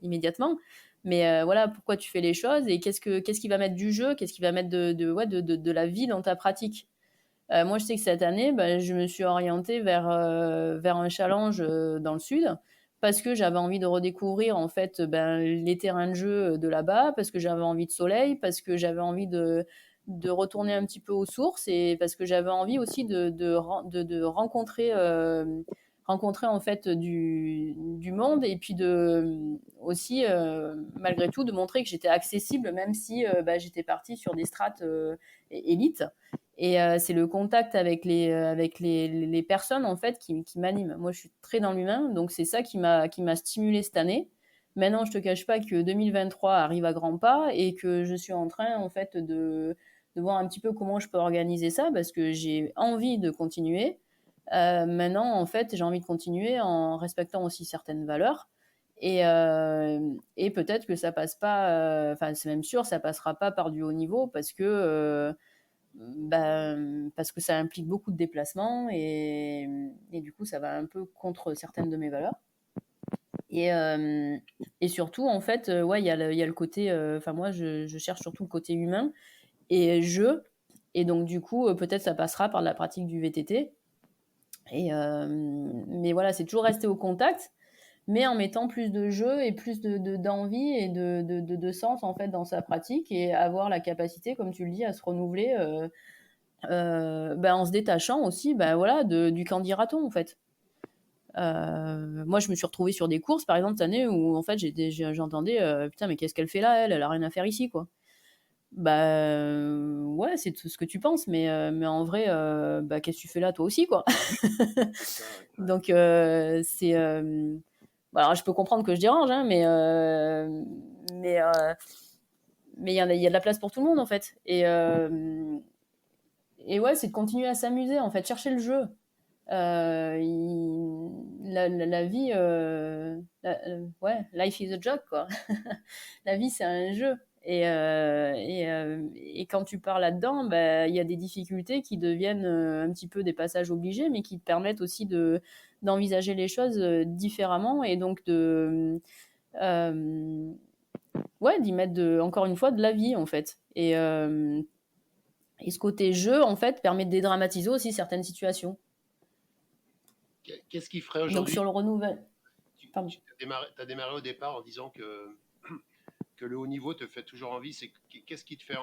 immédiatement. Mais voilà, pourquoi tu fais les choses et qu'est-ce qui va mettre du jeu, qu'est-ce qui va mettre de la vie dans ta pratique. Moi, je sais que cette année, je me suis orientée vers un challenge dans le sud parce que j'avais envie de redécouvrir en fait les terrains de jeu de là-bas, parce que j'avais envie de soleil, parce que j'avais envie de retourner un petit peu aux sources et parce que j'avais envie aussi de rencontrer en fait du monde et puis aussi malgré tout de montrer que j'étais accessible même si j'étais partie sur des strates élites. Et c'est le contact avec les personnes en fait qui m'anime. Moi, je suis très dans l'humain, donc c'est ça qui m'a stimulée cette année. Maintenant, je te cache pas que 2023 arrive à grands pas et que je suis en train en fait de voir un petit peu comment je peux organiser ça parce que j'ai envie de continuer. Maintenant, en fait, j'ai envie de continuer en respectant aussi certaines valeurs. Et peut-être que ça passe pas, enfin, c'est même sûr, ça passera pas par du haut niveau parce que ça implique beaucoup de déplacements et du coup, ça va un peu contre certaines de mes valeurs. Et surtout, en fait, ouais, il y a le côté. Enfin, moi, je cherche surtout le côté humain et jeu. Et donc, du coup, peut-être ça passera par la pratique du VTT. Mais voilà, c'est toujours rester au contact, mais en mettant plus de jeu et plus d'envie et de sens en fait dans sa pratique et avoir la capacité, comme tu le dis, à se renouveler en se détachant aussi voilà, du candidaton en fait. Moi, je me suis retrouvée sur des courses, par exemple, cette année où en fait j'entendais putain, mais qu'est-ce qu'elle fait là, elle a rien à faire ici, quoi. Ouais, c'est tout ce que tu penses, mais en vrai, qu'est-ce que tu fais là toi aussi, quoi. Ça, ouais. Donc, c'est. Alors, je peux comprendre que je dérange, hein, mais, mais il y a de la place pour tout le monde, en fait. Et ouais, c'est de continuer à s'amuser, en fait, chercher le jeu. La vie, ouais, life is a joke, quoi. La vie, c'est un jeu. Et quand tu pars là-dedans, il y a des difficultés qui deviennent un petit peu des passages obligés, mais qui te permettent aussi d'envisager les choses différemment et donc ouais, d'y mettre encore une fois de la vie en fait. Et ce côté jeu en fait permet de dédramatiser aussi certaines situations. Qu'est-ce qui ferait Donc aujourd'hui? sur le renouvellement, Tu pardon. as démarré au départ en disant que le haut niveau te fait toujours envie. Qu'est-ce qui te fait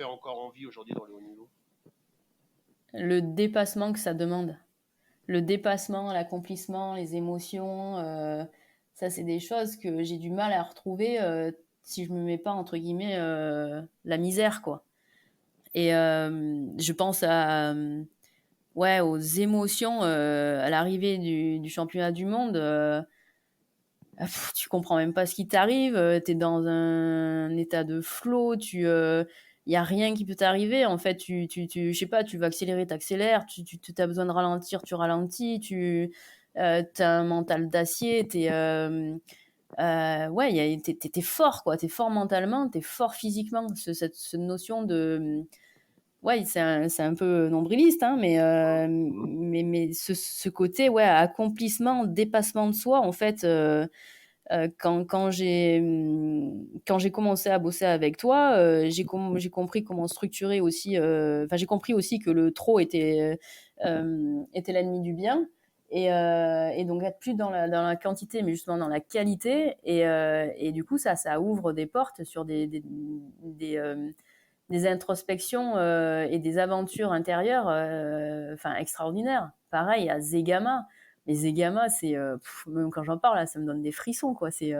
encore envie aujourd'hui dans le haut niveau? Le dépassement que ça demande. Le dépassement, l'accomplissement, les émotions, ça c'est des choses que j'ai du mal à retrouver si je me mets pas entre guillemets la misère quoi. Et je pense ouais, aux émotions à l'arrivée du championnat du monde. Tu comprends même pas ce qui t'arrive, tu es dans un état de flow, il y a rien qui peut t'arriver. En fait, je sais pas, tu vas accélérer, t'accélères, tu as besoin de ralentir, tu ralentis, t'as un mental d'acier, ouais, t'es fort, quoi. T'es fort mentalement, t'es fort physiquement. Cette notion de... Ouais, c'est un peu nombriliste, hein, mais ce côté, ouais, accomplissement, dépassement de soi, en fait, quand j'ai commencé à bosser avec toi, j'ai compris comment structurer aussi. Enfin, j'ai compris aussi que le trop était l'ennemi du bien. Et donc être plus dans la quantité, mais justement dans la qualité. Et du coup, ça ouvre des portes sur des introspections et des aventures intérieures extraordinaires. Pareil à Zegama. Mais Zegama, même quand j'en parle, là, ça me donne des frissons, quoi. C'est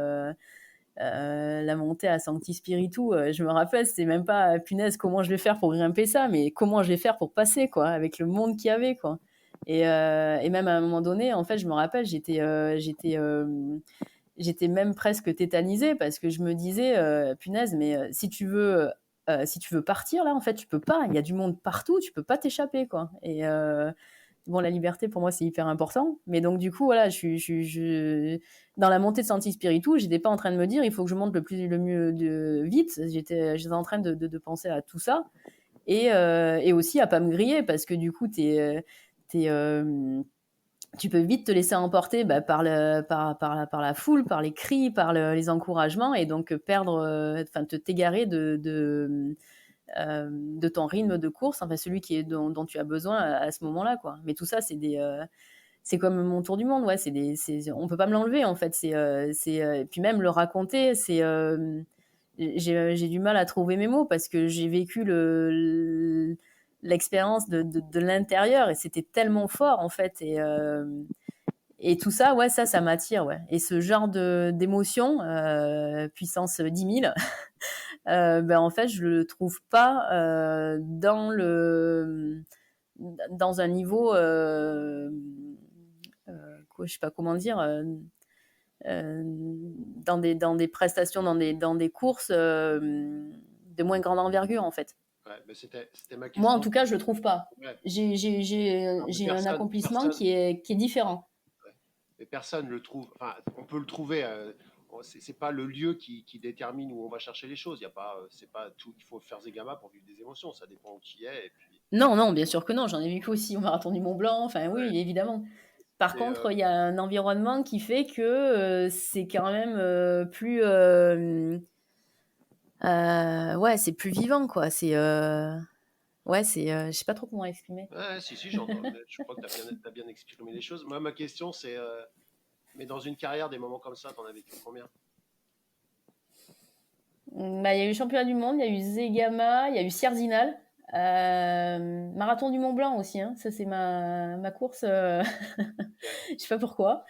la montée à Sancti Spiritu. Je me rappelle, c'était même pas punaise, comment je vais faire pour grimper ça, mais comment je vais faire pour passer, quoi, avec le monde qu'il y avait, quoi. Et même à un moment donné, en fait, je me rappelle, j'étais même presque tétanisée parce que je me disais, punaise, mais si tu veux partir là, en fait, tu peux pas. Il y a du monde partout, tu peux pas t'échapper, quoi. Bon, la liberté pour moi c'est hyper important, mais donc du coup voilà, dans la montée de Santi Spiritu, j'étais pas en train de me dire il faut que je monte le mieux vite. J'étais en train de penser à tout ça et aussi à pas me griller parce que du coup t'es tu peux vite te laisser emporter par la foule, par les cris, les encouragements, et donc t'égarer de ton rythme de course, enfin celui dont tu as besoin à ce moment-là, quoi. Mais tout ça, c'est comme mon tour du monde, ouais. On peut pas me l'enlever, en fait. Puis même le raconter, j'ai du mal à trouver mes mots parce que j'ai vécu l'expérience de l'intérieur et c'était tellement fort, en fait. Et tout ça, ouais, ça m'attire, ouais. Et ce genre d'émotion, puissance 10 000, en fait, je le trouve pas dans un niveau, je sais pas comment dire, dans des prestations, dans des courses de moins grande envergure, en fait. Ouais, mais c'était ma Moi, en question. tout cas, je le trouve pas. Ouais. J'ai un accomplissement qui est différent. Ouais. Mais personne le trouve. Enfin, on peut le trouver. C'est pas le lieu qui détermine où on va chercher les choses. Il y a pas, c'est pas tout. Il faut faire Zegama pour vivre des émotions. Ça dépend où tu y es. Et puis, Non, non, bien sûr que non. J'en ai vécu aussi au marathon du Mont Blanc. Enfin, ouais, oui, évidemment. Par c'est, contre, il y a un environnement qui fait que c'est quand même plus, ouais, c'est plus vivant, quoi. Ouais, je sais pas trop comment exprimer. ouais, si, j'entends. Je crois que t'as bien exprimé les choses. Moi, ma question, c'est, mais dans une carrière, des moments comme ça, t'en as vécu combien? Bah, il y a eu le championnat du monde, il y a eu Zegama, il y a eu Sierzinal, marathon du Mont Blanc aussi, hein. Ça, c'est ma course. Ouais. Je sais pas pourquoi.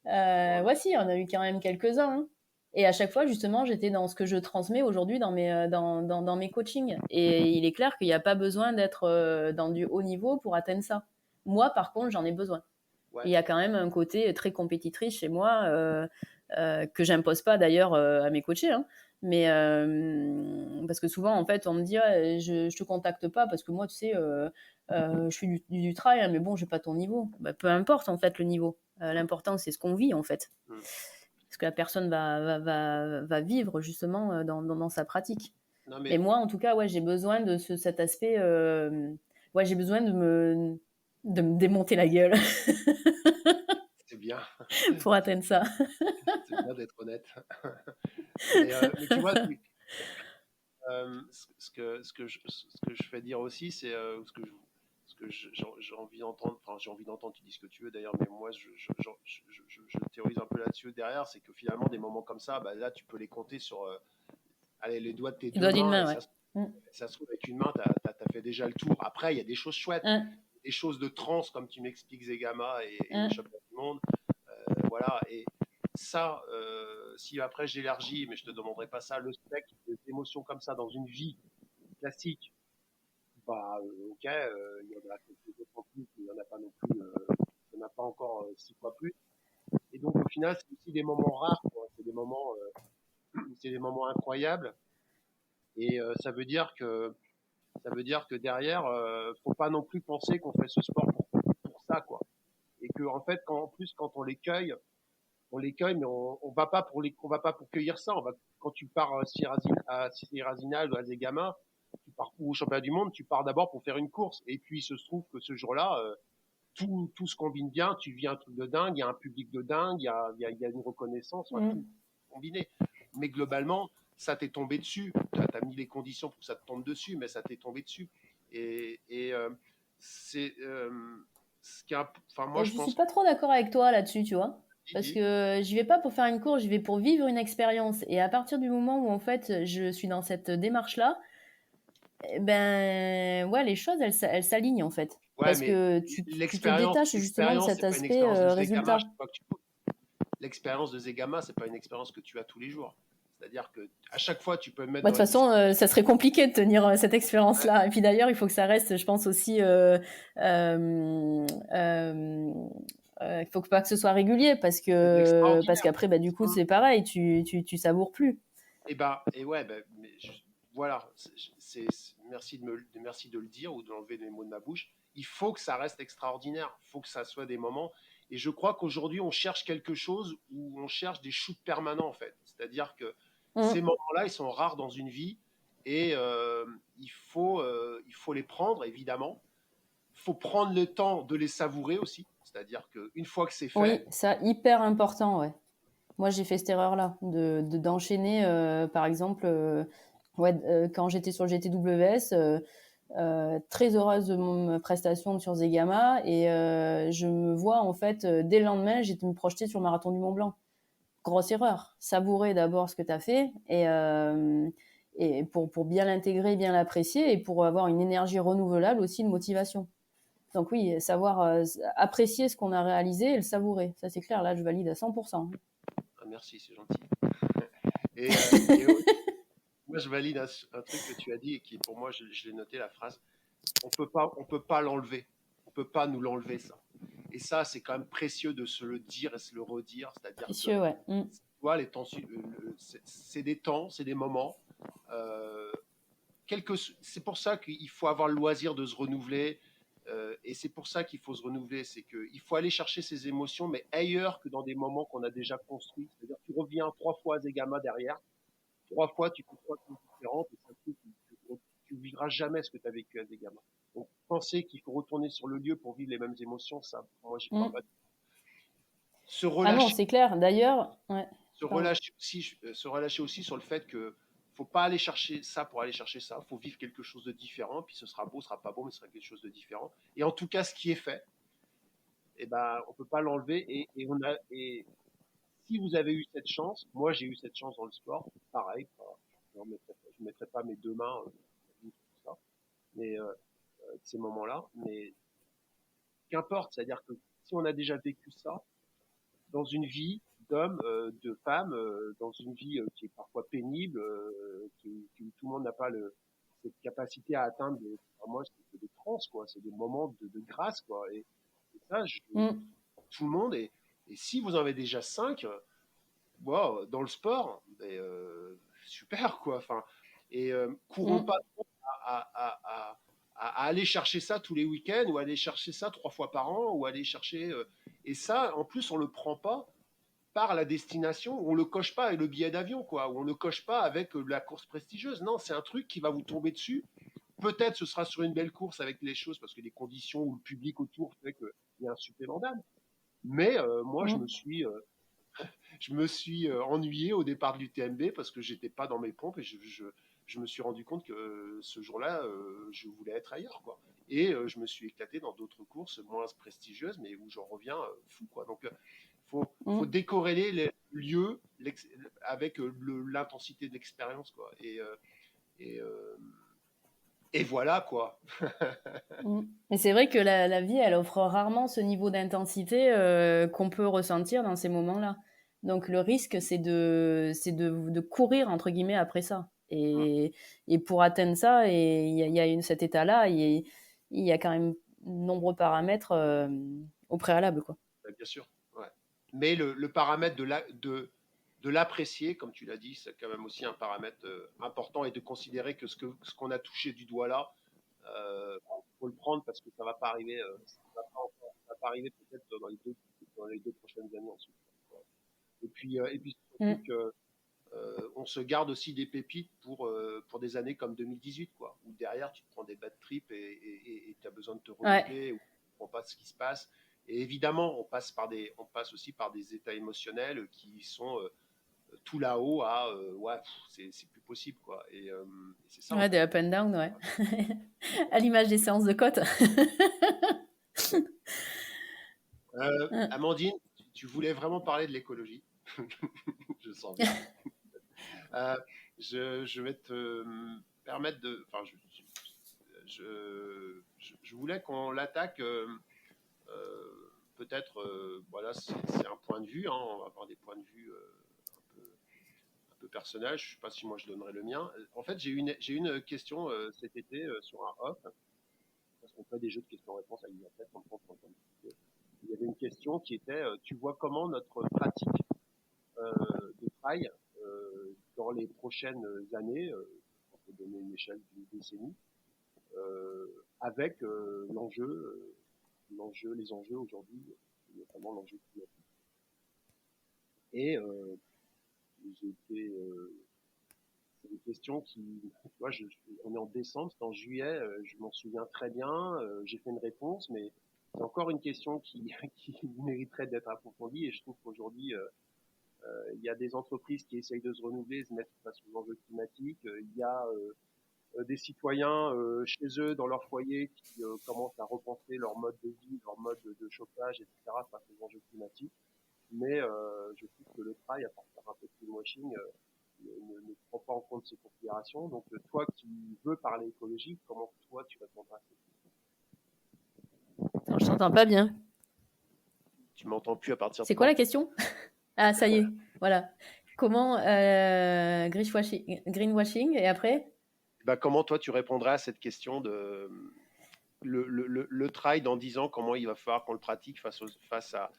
Ouais, si, on a eu quand même quelques-uns, hein. Et à chaque fois, justement, j'étais dans ce que je transmets aujourd'hui dans mes coachings. Et il est clair qu'il n'y a pas besoin d'être dans du haut niveau pour atteindre ça. Moi, par contre, j'en ai besoin. Ouais. Il y a quand même un côté très compétitrice chez moi, que j'impose pas d'ailleurs à mes coachés, hein. Mais parce que souvent, en fait, on me dit ouais, je te contacte pas parce que moi, tu sais, je fais du travail, hein, mais bon, j'ai pas ton niveau. Bah, peu importe, en fait, le niveau. L'important, c'est ce qu'on vit, en fait. Hmm. Parce que la personne va vivre justement dans sa pratique. Non, Mais mais moi, en tout cas, ouais, j'ai besoin de cet aspect. Ouais, j'ai besoin de me démonter la gueule c'est bien. pour atteindre ça. C'est bien d'être honnête. Mais tu vois, ce que je fais dire aussi, c'est ce que j'ai envie d'entendre. Enfin, j'ai envie d'entendre. Tu dis ce que tu veux d'ailleurs, mais moi, je théorise un peu là-dessus derrière, c'est que finalement, des moments comme ça, bah, là, tu peux les compter sur, allez, les doigts de tes Il deux doit d'une mains, et main, ouais. Mm. ça se trouve avec une main, t'as fait déjà le tour. Après, il y a des choses chouettes, Mm. des choses de trans, comme tu m'expliques, Zegama et le Mm. championnat du monde. Voilà, et ça, si après j'élargis, mais je te demanderai pas ça, le spectre d'émotions comme ça dans une vie classique, bah ok, il y en a quelques autres en plus, mais il n'y en a pas non plus, il n'y en a pas encore 6 fois plus. Et donc au final, c'est aussi des moments rares, quoi. C'est des moments incroyables. Et ça veut dire que derrière, faut pas non plus penser qu'on fait ce sport pour ça, quoi. Et que en fait, en plus, quand on les cueille, on les cueille, mais on va pas on va pas pour cueillir ça. Quand tu pars à Sierrazinal ou à Zegama, ou au championnat du monde, tu pars d'abord pour faire une course. Et puis, il se trouve que ce jour-là, tout se combine bien. Tu vis un truc de dingue, il y a un public de dingue, il y a une reconnaissance, enfin, tout combiné. Mais globalement, ça t'est tombé dessus. Tu as mis les conditions pour que ça te tombe dessus, mais ça t'est tombé dessus. Et c'est ce qui a, enfin, moi, je Je suis pense. pas trop d'accord avec toi là-dessus, tu vois. Parce Dis. que j'y vais pas pour faire une course, j'y vais pour vivre une expérience. Et à partir du moment où en fait je suis dans cette démarche-là, eh ben ouais, les choses elles s'alignent en fait. Ouais, Parce mais que tu te détaches justement de cet c'est pas une aspect expérience de Zegama. Je résultat. sais pas que l'expérience de Zegama, c'est pas une expérience que tu as tous les jours. C'est-à-dire que à chaque fois, tu peux me mettre Bah, de dans toute la façon, ça serait compliqué de tenir cette ouais, expérience-là. Et puis d'ailleurs, il faut que ça reste, je pense aussi, il faut pas que ce soit régulier c'est de parce l'extraordinaire. qu'après, bah, du coup, c'est pareil, tu savoures plus. Et ouais, mais voilà. Merci de le dire ou de l'enlever les mots de ma bouche. Il faut que ça reste extraordinaire. Il faut que ça soit des moments. Et je crois qu'aujourd'hui, on cherche quelque chose où on cherche des shoots permanents, en fait. C'est-à-dire que ces Mm. moments-là, ils sont rares dans une vie et il faut les prendre, évidemment. Il faut prendre le temps de les savourer aussi. C'est-à-dire qu'une fois que c'est Oui, fait, ça, hyper important, ouais. Moi, j'ai fait cette erreur-là, d'enchaîner, par exemple, ouais, quand j'étais sur le GTWS, très heureuse de mon prestation sur Zegama, et je me vois, en fait, dès le lendemain, j'étais me projeter sur le marathon du Mont Blanc. Grosse erreur. Savourer d'abord ce que tu as fait, et pour bien l'intégrer, bien l'apprécier, et pour avoir une énergie renouvelable aussi, une motivation. Donc oui, savoir apprécier ce qu'on a réalisé et le savourer. Ça, c'est clair, là, je valide à 100%. ah, merci, c'est gentil. Et moi, je valide un truc que tu as dit et qui, pour moi, je l'ai noté la phrase. On peut pas l'enlever. On peut pas nous l'enlever ça. Et ça, c'est quand même précieux de se le dire et se le redire. C'est-à-dire que, Précieux, ouais. Mm. tu vois, c'est des temps, c'est des moments. Euh, c'est pour ça qu'il faut avoir le loisir de se renouveler. Et c'est pour ça qu'il faut se renouveler. C'est qu'il faut aller chercher ses émotions, mais ailleurs que dans des moments qu'on a déjà construits. C'est-à-dire que tu reviens 3 fois à Zegama derrière. 3 fois, tu fais 3 choses différentes. Et ça fait que tu vivras jamais ce que tu as vécu à Zegama. Donc, penser qu'il faut retourner sur le lieu pour vivre les mêmes émotions, ça, moi, j'y crois Mm. pas. Se Ah non, relâcher, c'est clair. D'ailleurs, ouais, pardon. se relâcher aussi sur le fait que faut pas aller chercher ça pour aller chercher ça. Faut vivre quelque chose de différent. Puis ce sera beau, ce sera pas beau, mais ce sera quelque chose de différent. Et en tout cas, ce qui est fait, eh ben, on peut pas l'enlever. Et si vous avez eu cette chance, moi j'ai eu cette chance dans le sport, pareil. Je ne mettrai pas mes 2 mains tout ça, mais ces moments-là. Mais qu'importe, c'est-à-dire que si on a déjà vécu ça, dans une vie d'homme, de femme, dans une vie qui est parfois pénible, où tout le monde n'a pas cette capacité à atteindre moi, c'est des trans, quoi. C'est des moments de grâce, quoi. Et ça, Mm. tout le monde, et si vous en avez déjà 5, wow, dans le sport, super, quoi. Enfin, et courons Mm. pas à aller chercher ça tous les week-ends ou aller chercher ça 3 fois par an ou aller chercher. Et ça, en plus, on le prend pas par la destination, on le coche pas avec le billet d'avion, quoi, ou on ne coche pas avec la course prestigieuse. Non, c'est un truc qui va vous tomber dessus. Peut-être ce sera sur une belle course avec les choses, parce que les conditions ou le public autour fait qu'il y a un supplément d'âme. Mais moi, Mm. je me suis ennuyé au départ de l'UTMB parce que j'étais pas dans mes pompes et je me suis rendu compte que ce jour-là, je voulais être ailleurs, quoi. Et je me suis éclaté dans d'autres courses moins prestigieuses, mais où j'en reviens fou, quoi. Donc, faut Mm. décorréler les lieux avec l'intensité de l'expérience, quoi. Et, euh, et voilà, quoi. Mm. Mais c'est vrai que la vie, elle offre rarement ce niveau d'intensité qu'on peut ressentir dans ces moments-là. Donc le risque, c'est de courir entre guillemets après ça. Et pour atteindre ça, et il y a cet état-là, il y a quand même de nombreux paramètres au préalable, quoi. Bien sûr. Ouais. Mais le paramètre de l'apprécier, comme tu l'as dit, c'est quand même aussi un paramètre important et de considérer que ce qu'on a touché du doigt là, faut le prendre parce que ça va pas arriver, ça va pas arriver peut-être dans les 2 prochaines années ensuite. Et puis Mm. surtout que on se garde aussi des pépites pour des années comme 2018, quoi, où derrière tu te prends des bad trips et tu as besoin de te Ouais. renouveler, ou tu ne comprends pas ce qui se passe. Et évidemment, on passe aussi par des états émotionnels qui sont tout là-haut à ouais, c'est plus possible, quoi. Et c'est ça en Ouais, des fait. up and down, ouais. À l'image des séances de côte. Amandine, tu voulais vraiment parler de l'écologie, je sens bien. Euh, je vais te permettre de. Enfin, je voulais qu'on l'attaque. Peut-être, voilà, c'est un point de vue. Hein, on va avoir des points de vue un peu personnels. Je ne sais pas si moi je donnerais le mien. En fait, j'ai une question cet été sur un off, parce qu'on fait des jeux de questions-réponses avec des athlètes. Il y avait une question qui était tu vois comment notre pratique de trail dans les prochaines années, on peut donner une échelle d'une décennie, avec les enjeux aujourd'hui, notamment l'enjeu climatique. Et j'ai été, c'est des questions qui, tu vois, on est en décembre, c'est en juillet, je m'en souviens très bien, j'ai fait une réponse, mais c'est encore une question qui mériterait d'être approfondie, et je trouve qu'aujourd'hui, il y a des entreprises qui essayent de se renouveler, se mettre face aux enjeux climatiques, il y a des citoyens chez eux, dans leur foyer, qui commencent à repenser leur mode de vie, leur mode de chauffage, etc., face aux enjeux climatiques. Mais je trouve que le trail, à part faire un peu de greenwashing, ne prend pas en compte ces considérations. Donc toi qui veux parler écologie, comment toi tu répondras à cette question? Attends, je t'entends pas bien. Tu m'entends plus à partir de C'est quoi quand? la question? Ah, ça y est, voilà. Comment greenwashing et après? Bah, comment toi tu répondrais à cette question de le trail dans 10 ans, comment il va falloir qu'on le pratique face à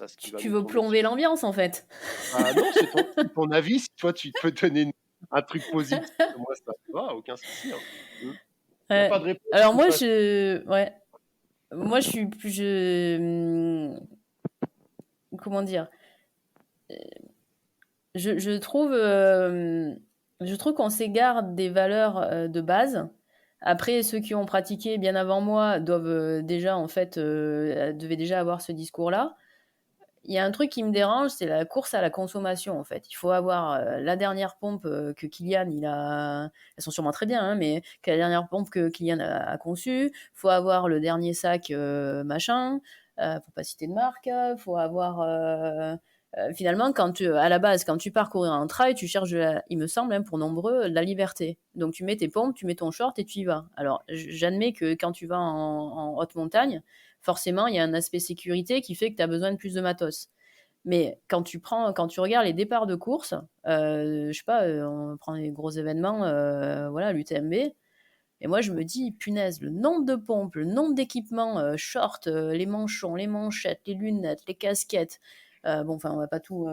ce qui va Tu nous veux tomber plomber dessus? l'ambiance en fait. Ah non, c'est ton avis. Si toi tu peux donner un truc positif, moi ça va, aucun souci. Hein. Il n'y a Ouais. pas de réponse Alors toute moi façon. ouais, moi je suis comment dire, je trouve qu'on s'égare des valeurs de base. Après, ceux qui ont pratiqué bien avant moi doivent déjà en fait devaient déjà avoir ce discours-là. Il y a un truc qui me dérange, c'est la course à la consommation, en fait. Il faut avoir la dernière pompe que Kylian, il a... Elles sont sûrement très bien, hein, mais que la dernière pompe que Kylian a conçue. Il faut avoir le dernier sac machin. Faut pas citer de marque. Faut avoir... finalement, à la base, quand tu pars courir un trail, tu cherches, il me semble, hein, pour nombreux, la liberté. Donc tu mets tes pompes, tu mets ton short et tu y vas. Alors, j'admets que quand tu vas en haute montagne, forcément, il y a un aspect sécurité qui fait que tu as besoin de plus de matos. Mais quand tu regardes les départs de course, je sais pas, on prend les gros événements, voilà, l'UTMB, et moi je me dis, punaise, le nombre de pompes, le nombre d'équipements, shorts, les manchons, les manchettes, les lunettes, les casquettes, bon, enfin, on va pas tout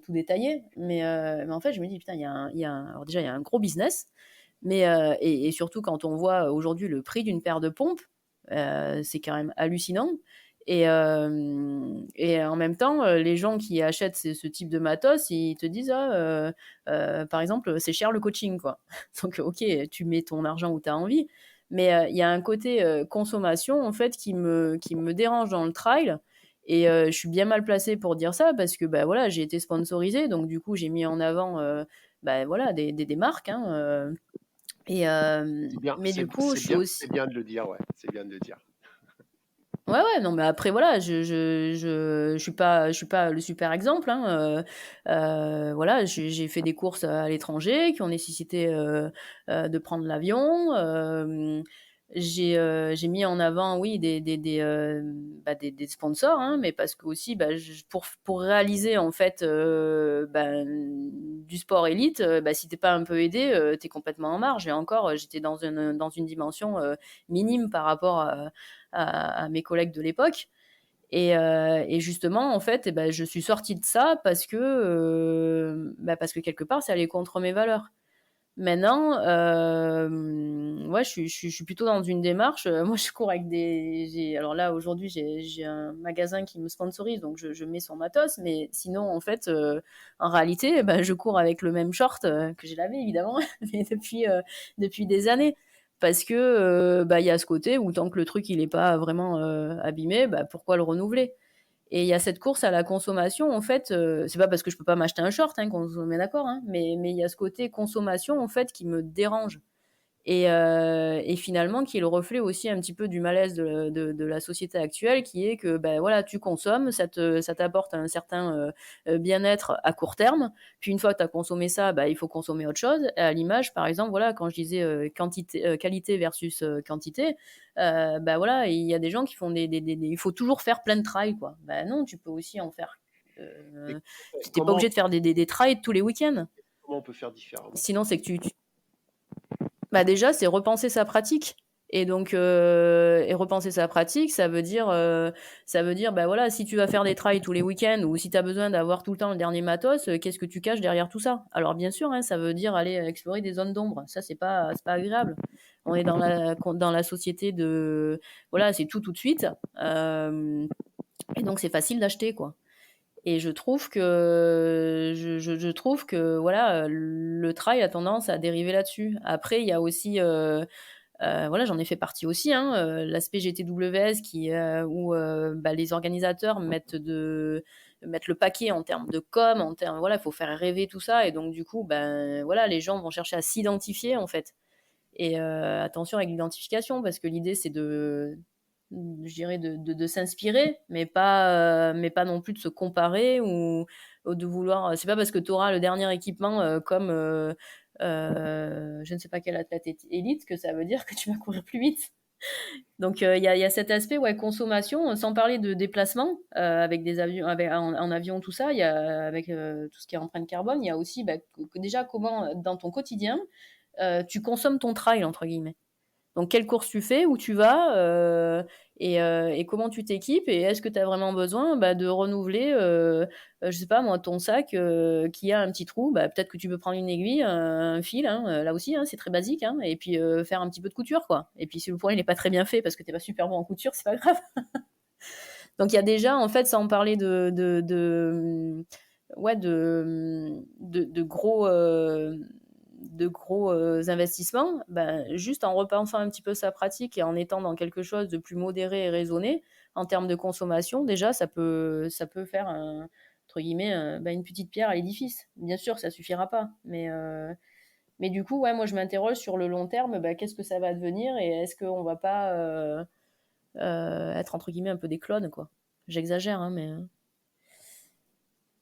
détailler, mais en fait, je me dis, putain, alors déjà, il y a un gros business, et surtout quand on voit aujourd'hui le prix d'une paire de pompes, c'est quand même hallucinant. Et en même temps, les gens qui achètent ce type de matos, ils te disent, ah, par exemple, c'est cher le coaching, quoi. Donc, ok, tu mets ton argent où tu as envie, mais il y a un côté consommation, en fait, qui me dérange dans le trail. Et je suis bien mal placée pour dire ça parce que bah, voilà, j'ai été sponsorisée, donc du coup, j'ai mis en avant bah, voilà, des marques. Hein, C'est bien, mais du coup, je suis aussi. c'est bien de le dire, ouais, c'est bien de le dire. Ouais, ouais, non, mais après, voilà, je suis pas le super exemple, hein, voilà, j'ai fait des courses à l'étranger qui ont nécessité de prendre l'avion. J'ai mis en avant, oui, bah, des sponsors, hein, mais parce que aussi, bah, pour réaliser en fait bah, du sport élite, bah, si t'es pas un peu aidé, t'es complètement en marge. Et encore, j'étais dans une dimension minime par rapport à mes collègues de l'époque. Et justement, en fait, eh ben, je suis sortie de ça parce que quelque part, ça allait contre mes valeurs. Maintenant, ouais, je suis plutôt dans une démarche. Moi, je cours avec alors là, aujourd'hui, j'ai un magasin qui me sponsorise, donc je mets son matos. Mais sinon, en fait, en réalité, ben, je cours avec le même short que j'ai lavé, évidemment, mais depuis des années. Parce que bah, y a ce côté où tant que le truc il est pas vraiment abîmé, bah, pourquoi le renouveler? Et il y a cette course à la consommation, en fait, c'est pas parce que je peux pas m'acheter un short, hein, qu'on est d'accord, hein, mais il y a ce côté consommation, en fait, qui me dérange. Et finalement, qui est le reflet aussi un petit peu du malaise de la société actuelle, qui est que ben, voilà, tu consommes, ça t'apporte un certain bien-être à court terme, puis une fois que tu as consommé ça, ben, il faut consommer autre chose. À l'image, par exemple, voilà, quand je disais qualité versus quantité, ben, voilà, il y a des gens qui font il faut toujours faire plein de trails, quoi. Ben non, tu peux aussi en faire. Et Tu n'es pas comment, obligé de faire des trails tous les week-ends. comment on peut faire différemment? Sinon, c'est que bah déjà, c'est repenser sa pratique. Et donc, et repenser sa pratique, ça veut dire, bah voilà, si tu vas faire des trails tous les week-ends ou si tu as besoin d'avoir tout le temps le dernier matos, qu'est-ce que tu caches derrière tout ça? Alors, bien sûr, hein, ça veut dire aller explorer des zones d'ombre. Ça, c'est pas agréable. On est dans la société de, voilà, c'est tout de suite. Et donc, c'est facile d'acheter, quoi. Et je trouve que voilà, le trail a tendance à dériver là-dessus. Après, il y a aussi voilà, j'en ai fait partie aussi, hein, l'aspect GTWS où bah, les organisateurs mettent le paquet en termes de com, en termes, voilà, il faut faire rêver tout ça, et donc du coup, ben voilà, les gens vont chercher à s'identifier en fait. Et attention avec l'identification, parce que l'idée c'est je dirais de s'inspirer, mais pas non plus de se comparer ou de vouloir. C'est pas parce que tu auras le dernier équipement comme je ne sais pas quel athlète élite que ça veut dire que tu vas courir plus vite. Donc il y a cet aspect ouais consommation, sans parler de déplacement avec des avions, en avion tout ça. Il y a avec tout ce qui est empreinte carbone, il y a aussi bah, déjà comment dans ton quotidien tu consommes ton trail entre guillemets. Donc, quelle course tu fais, où tu vas, et comment tu t'équipes, et est-ce que tu as vraiment besoin bah, de renouveler, je sais pas moi, ton sac qui a un petit trou, bah, peut-être que tu peux prendre une aiguille, un fil, hein, là aussi, hein, c'est très basique, hein, et puis faire un petit peu de couture, quoi. Et puis si le point il n'est pas très bien fait parce que t'es pas super bon en couture, c'est pas grave. Donc il y a déjà, en fait, sans parler ouais, de gros investissements, ben, juste en repensant un petit peu sa pratique et en étant dans quelque chose de plus modéré et raisonné en termes de consommation, déjà, ça peut faire entre guillemets, ben, une petite pierre à l'édifice. Bien sûr, ça suffira pas, mais du coup, ouais, moi, je m'interroge sur le long terme, ben, qu'est-ce que ça va devenir et est-ce qu'on va pas être entre guillemets un peu des clones, quoi. J'exagère, hein, mais.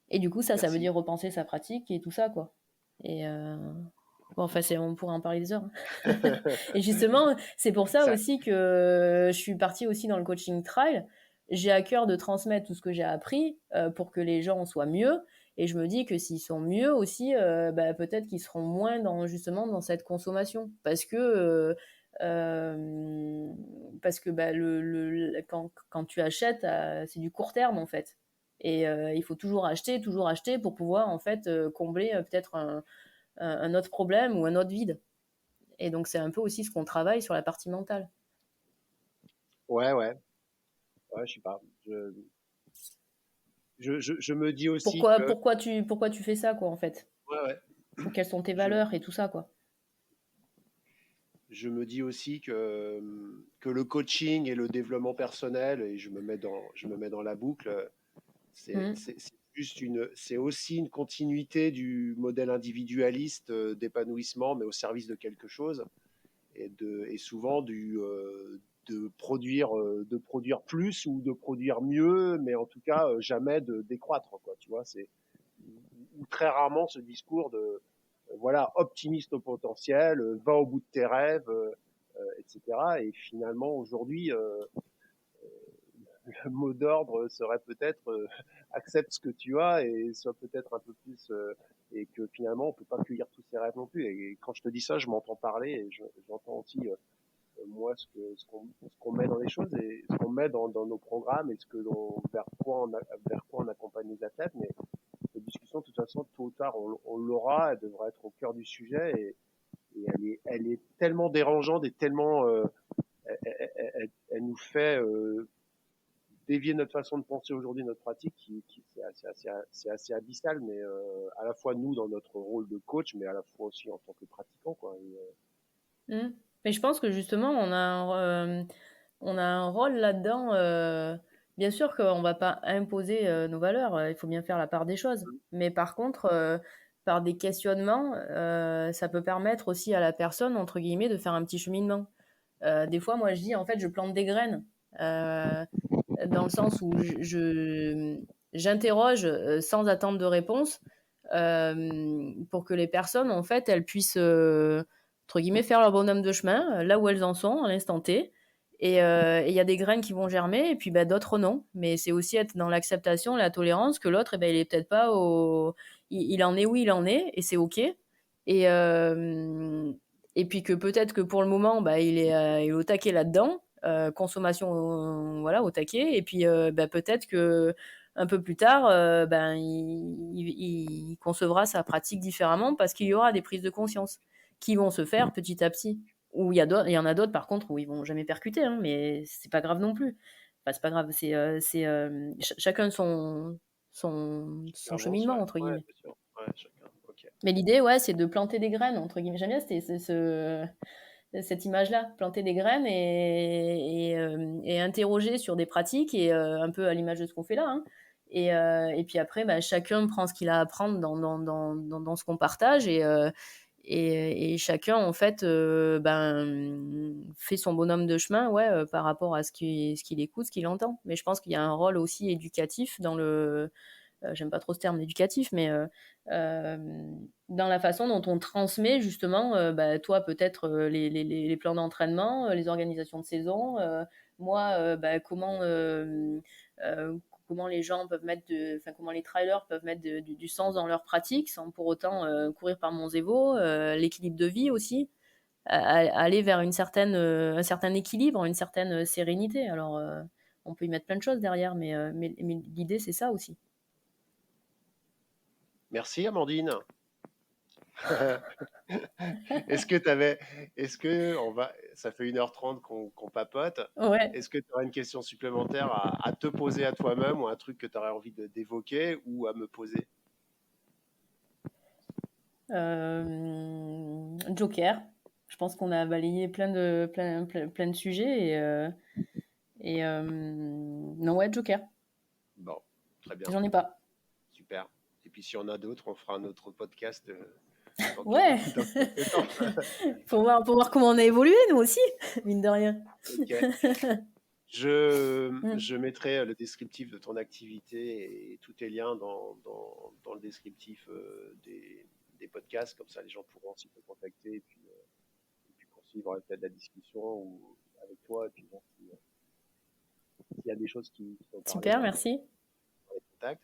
Et du coup, ça veut Merci. dire repenser sa pratique et tout ça, quoi. Et bon, enfin, on pourrait en parler des heures. Et justement, c'est pour ça Ça, aussi que je suis partie aussi dans le coaching trial. J'ai à cœur de transmettre tout ce que j'ai appris pour que les gens soient mieux. Et je me dis que s'ils sont mieux aussi, bah, peut-être qu'ils seront moins justement dans cette consommation. Euh, parce que bah, quand tu achètes, c'est du court terme en fait. Et il faut toujours acheter pour pouvoir en fait combler peut-être un autre problème ou un autre vide. Et donc, c'est un peu aussi ce qu'on travaille sur la partie mentale. ouais, ouais, ouais, je sais pas. Je me dis aussi que, Pourquoi tu fais ça, quoi, en fait? ouais, ouais, Ou quelles sont tes je, valeurs et tout ça, quoi. je me dis aussi que le coaching et le développement personnel, et je me mets dans la boucle, Mmh. c'est juste c'est aussi une continuité du modèle individualiste d'épanouissement, mais au service de quelque chose, et souvent de produire plus ou de produire mieux, mais en tout cas jamais de décroître, quoi. Tu vois, c'est ou très rarement ce discours de voilà, optimiste au potentiel, va au bout de tes rêves, etc. Et finalement, aujourd'hui, le mot d'ordre serait peut-être accepte ce que tu as et sois peut-être un peu plus et que finalement on peut pas cueillir tous ses rêves non plus. Et quand je te dis ça, je m'entends parler et j'entends aussi moi ce qu'on met dans les choses et ce qu'on met dans nos programmes et vers quoi on accompagne les athlètes. Mais cette discussion, de toute façon, tôt ou tard, on l'aura, elle devrait être au cœur du sujet Et elle est tellement dérangeante et tellement, elle nous fait dévier notre façon de penser aujourd'hui, notre pratique, c'est assez abyssal, mais à la fois nous dans notre rôle de coach, mais à la fois aussi en tant que pratiquant, quoi. Mmh. Mais je pense que justement, on a un rôle là-dedans. Bien sûr qu'on va pas imposer nos valeurs, il faut bien faire la part des choses. Mais par contre, par des questionnements, ça peut permettre aussi à la personne, entre guillemets, de faire un petit cheminement. Des fois, moi, je dis, en fait, je plante des graines, dans le sens où j'interroge sans attendre de réponse, pour que les personnes, en fait, elles puissent, entre guillemets, faire leur bonhomme de chemin, là où elles en sont, à l'instant T. Et il y a des graines qui vont germer, et puis bah, d'autres non. Mais c'est aussi être dans l'acceptation, la tolérance, que l'autre, eh ben, il est peut-être pas au... Il en est où il en est, et c'est OK. Et, et puis que peut-être que pour le moment, bah, il est au taquet là-dedans, consommation voilà, au taquet, et puis bah, peut-être que un peu plus tard, ben, il concevra sa pratique différemment parce qu'il y aura des prises de conscience qui vont se faire petit à petit. Ou il y en a d'autres par contre où ils vont jamais percuter, hein, mais c'est pas grave non plus. Enfin, c'est pas grave, chacun son Avance, cheminement ouais, entre ouais, guillemets. bien sûr, ouais, chacun, ok. Mais l'idée, ouais, c'est de planter des graines, entre guillemets. J'aime bien cette image-là, planter des graines et interroger sur des pratiques, et un peu à l'image de ce qu'on fait là. Hein. Et puis après, bah, chacun prend ce qu'il a à apprendre dans ce qu'on partage, et chacun, en fait, ben, fait son bonhomme de chemin, ouais, par rapport à ce qu'il écoute, ce qu'il entend. Mais je pense qu'il y a un rôle aussi éducatif j'aime pas trop ce terme éducatif, mais euh, dans la façon dont on transmet justement, bah, toi peut-être les plans d'entraînement, les organisations de saison, moi bah, comment les gens peuvent enfin comment les trailers peuvent mettre du sens dans leur pratique sans pour autant courir par Monzévo, l'équilibre de vie aussi, aller vers un certain équilibre, une certaine sérénité. Alors on peut y mettre plein de choses derrière, mais l'idée c'est ça aussi. Merci Amandine. Est-ce que tu avais, est-ce que ça fait 1h30 qu'on papote. Ouais. Est-ce que tu aurais une question supplémentaire à te poser à toi-même ou un truc que tu aurais envie d'évoquer ou à me poser? Joker. Je pense qu'on a balayé plein de sujets non, ouais, Joker. Bon, très bien, J'en ai pas. super. Et puis si on a d'autres, on fera un autre podcast Ouais. dans quelques temps. Pour voir comment on a évolué nous aussi, mine de rien. Ok. Mm. Je mettrai le descriptif de ton activité et tous tes liens dans le descriptif des podcasts, comme ça les gens pourront aussi te contacter et puis poursuivre peut-être la discussion ou avec toi. Et puis bon, s'il y a des choses qui sont parlées, Super, bah, merci. on les contacte.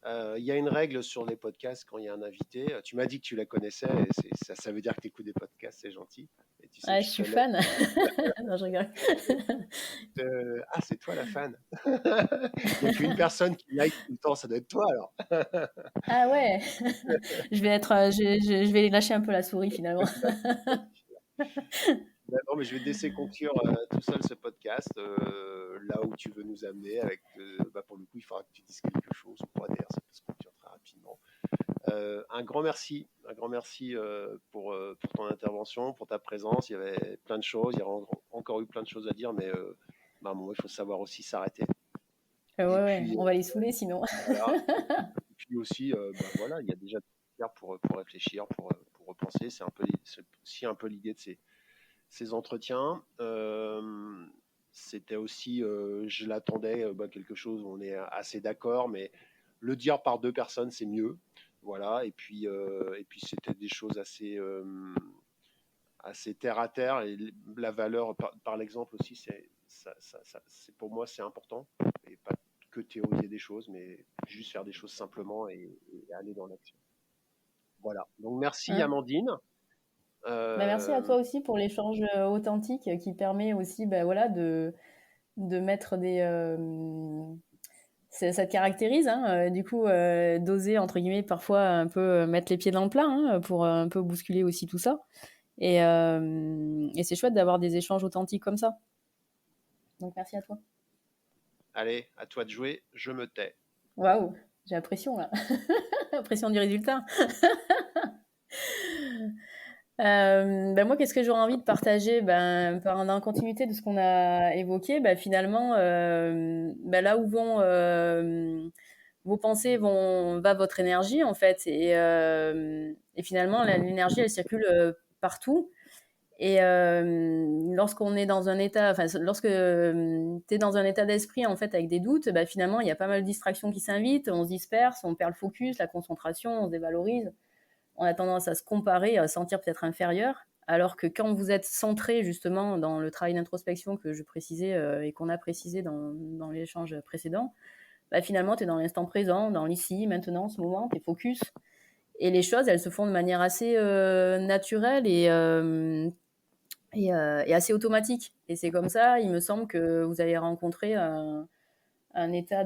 Il y a une règle sur les podcasts quand il y a un invité. Tu m'as dit que tu la connaissais, et ça veut dire que tu écoutes des podcasts, c'est gentil. Et tu sais Ah, que je je suis tenais. fan. Non, je rigole. Ah, c'est toi la fan. Il n'y a qu'une personne qui like tout le temps, ça doit être toi alors. Ah ouais. Je vais lâcher un peu la souris finalement. Non, mais je vais te laisser conclure tout seul ce podcast, là où tu veux nous amener. Bah, pour le coup, il faudra que tu dises quelque chose. Moi, d'ailleurs, ça peut se conclure très rapidement. Un grand merci pour ton intervention, pour ta présence. Il y avait plein de choses, il y a encore eu plein de choses à dire, mais bah, à un moment, il faut savoir aussi s'arrêter. Ouais, Et ouais, puis, on va les saouler sinon. voilà. Et puis aussi, bah, voilà, il y a déjà pour réfléchir, pour repenser. C'est aussi un peu l'idée de ces entretiens. C'était aussi, je l'attendais, bah, quelque chose où on est assez d'accord, mais le dire par deux personnes, c'est mieux. Voilà, et puis c'était des choses assez terre à terre, et la valeur par l'exemple aussi, pour moi, c'est important, et pas que théoriser des choses, mais juste faire des choses simplement et aller dans l'action. Voilà, donc merci Hein. Amandine. Bah, merci à Euh, toi aussi pour l'échange authentique qui permet aussi bah, voilà, de mettre ça te caractérise, hein, du coup, d'oser, entre guillemets, parfois un peu mettre les pieds dans le plat, hein, pour un peu bousculer aussi tout ça. Et c'est chouette d'avoir des échanges authentiques comme ça. Donc merci à toi. Allez, à toi de jouer, je me tais. Waouh, j'ai la pression là. La pression du résultat. Moi, qu'est-ce que j'aurais envie de partager? En continuité de ce qu'on a évoqué, finalement, là où vont vos pensées, va votre énergie, en fait. Et finalement, l'énergie, elle circule partout. Et lorsqu'on est dans un état, enfin, lorsque tu es dans un état d'esprit, en fait, avec des doutes, finalement, il y a pas mal de distractions qui s'invitent, on se disperse, on perd le focus, la concentration, on se dévalorise. On a tendance à se comparer, à se sentir peut-être inférieur, alors que quand vous êtes centré justement dans le travail d'introspection que je précisais et qu'on a précisé dans l'échange précédent, finalement, tu es dans l'instant présent, dans l'ici, maintenant, ce moment, tu es focus. Et les choses, elles se font de manière assez naturelle et assez automatique. Et c'est comme ça, il me semble que vous allez rencontrer un état un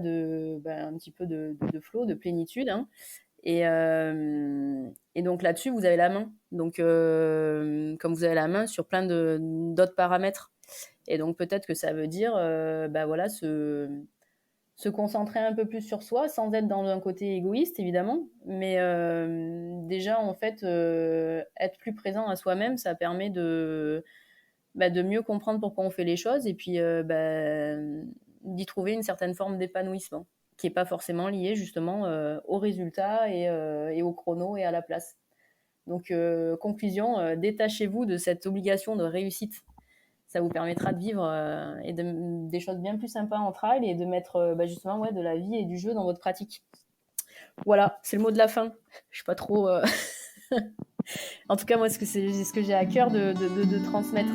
petit peu de flow, de plénitude, hein. Et donc là-dessus, vous avez la main. Donc, comme vous avez la main sur plein d'autres paramètres. Et donc peut-être que ça veut dire, voilà, se concentrer un peu plus sur soi, sans être dans un côté égoïste, évidemment. Mais déjà, en fait, être plus présent à soi-même, ça permet de mieux comprendre pourquoi on fait les choses et puis d'y trouver une certaine forme d'épanouissement qui n'est pas forcément lié justement au résultat et au chrono et à la place. Donc, conclusion, détachez-vous de cette obligation de réussite. Ça vous permettra de vivre des choses bien plus sympas entre elles et de mettre justement de la vie et du jeu dans votre pratique. Voilà, c'est le mot de la fin. Je ne suis pas trop... En tout cas, moi, c'est ce que j'ai à cœur de transmettre.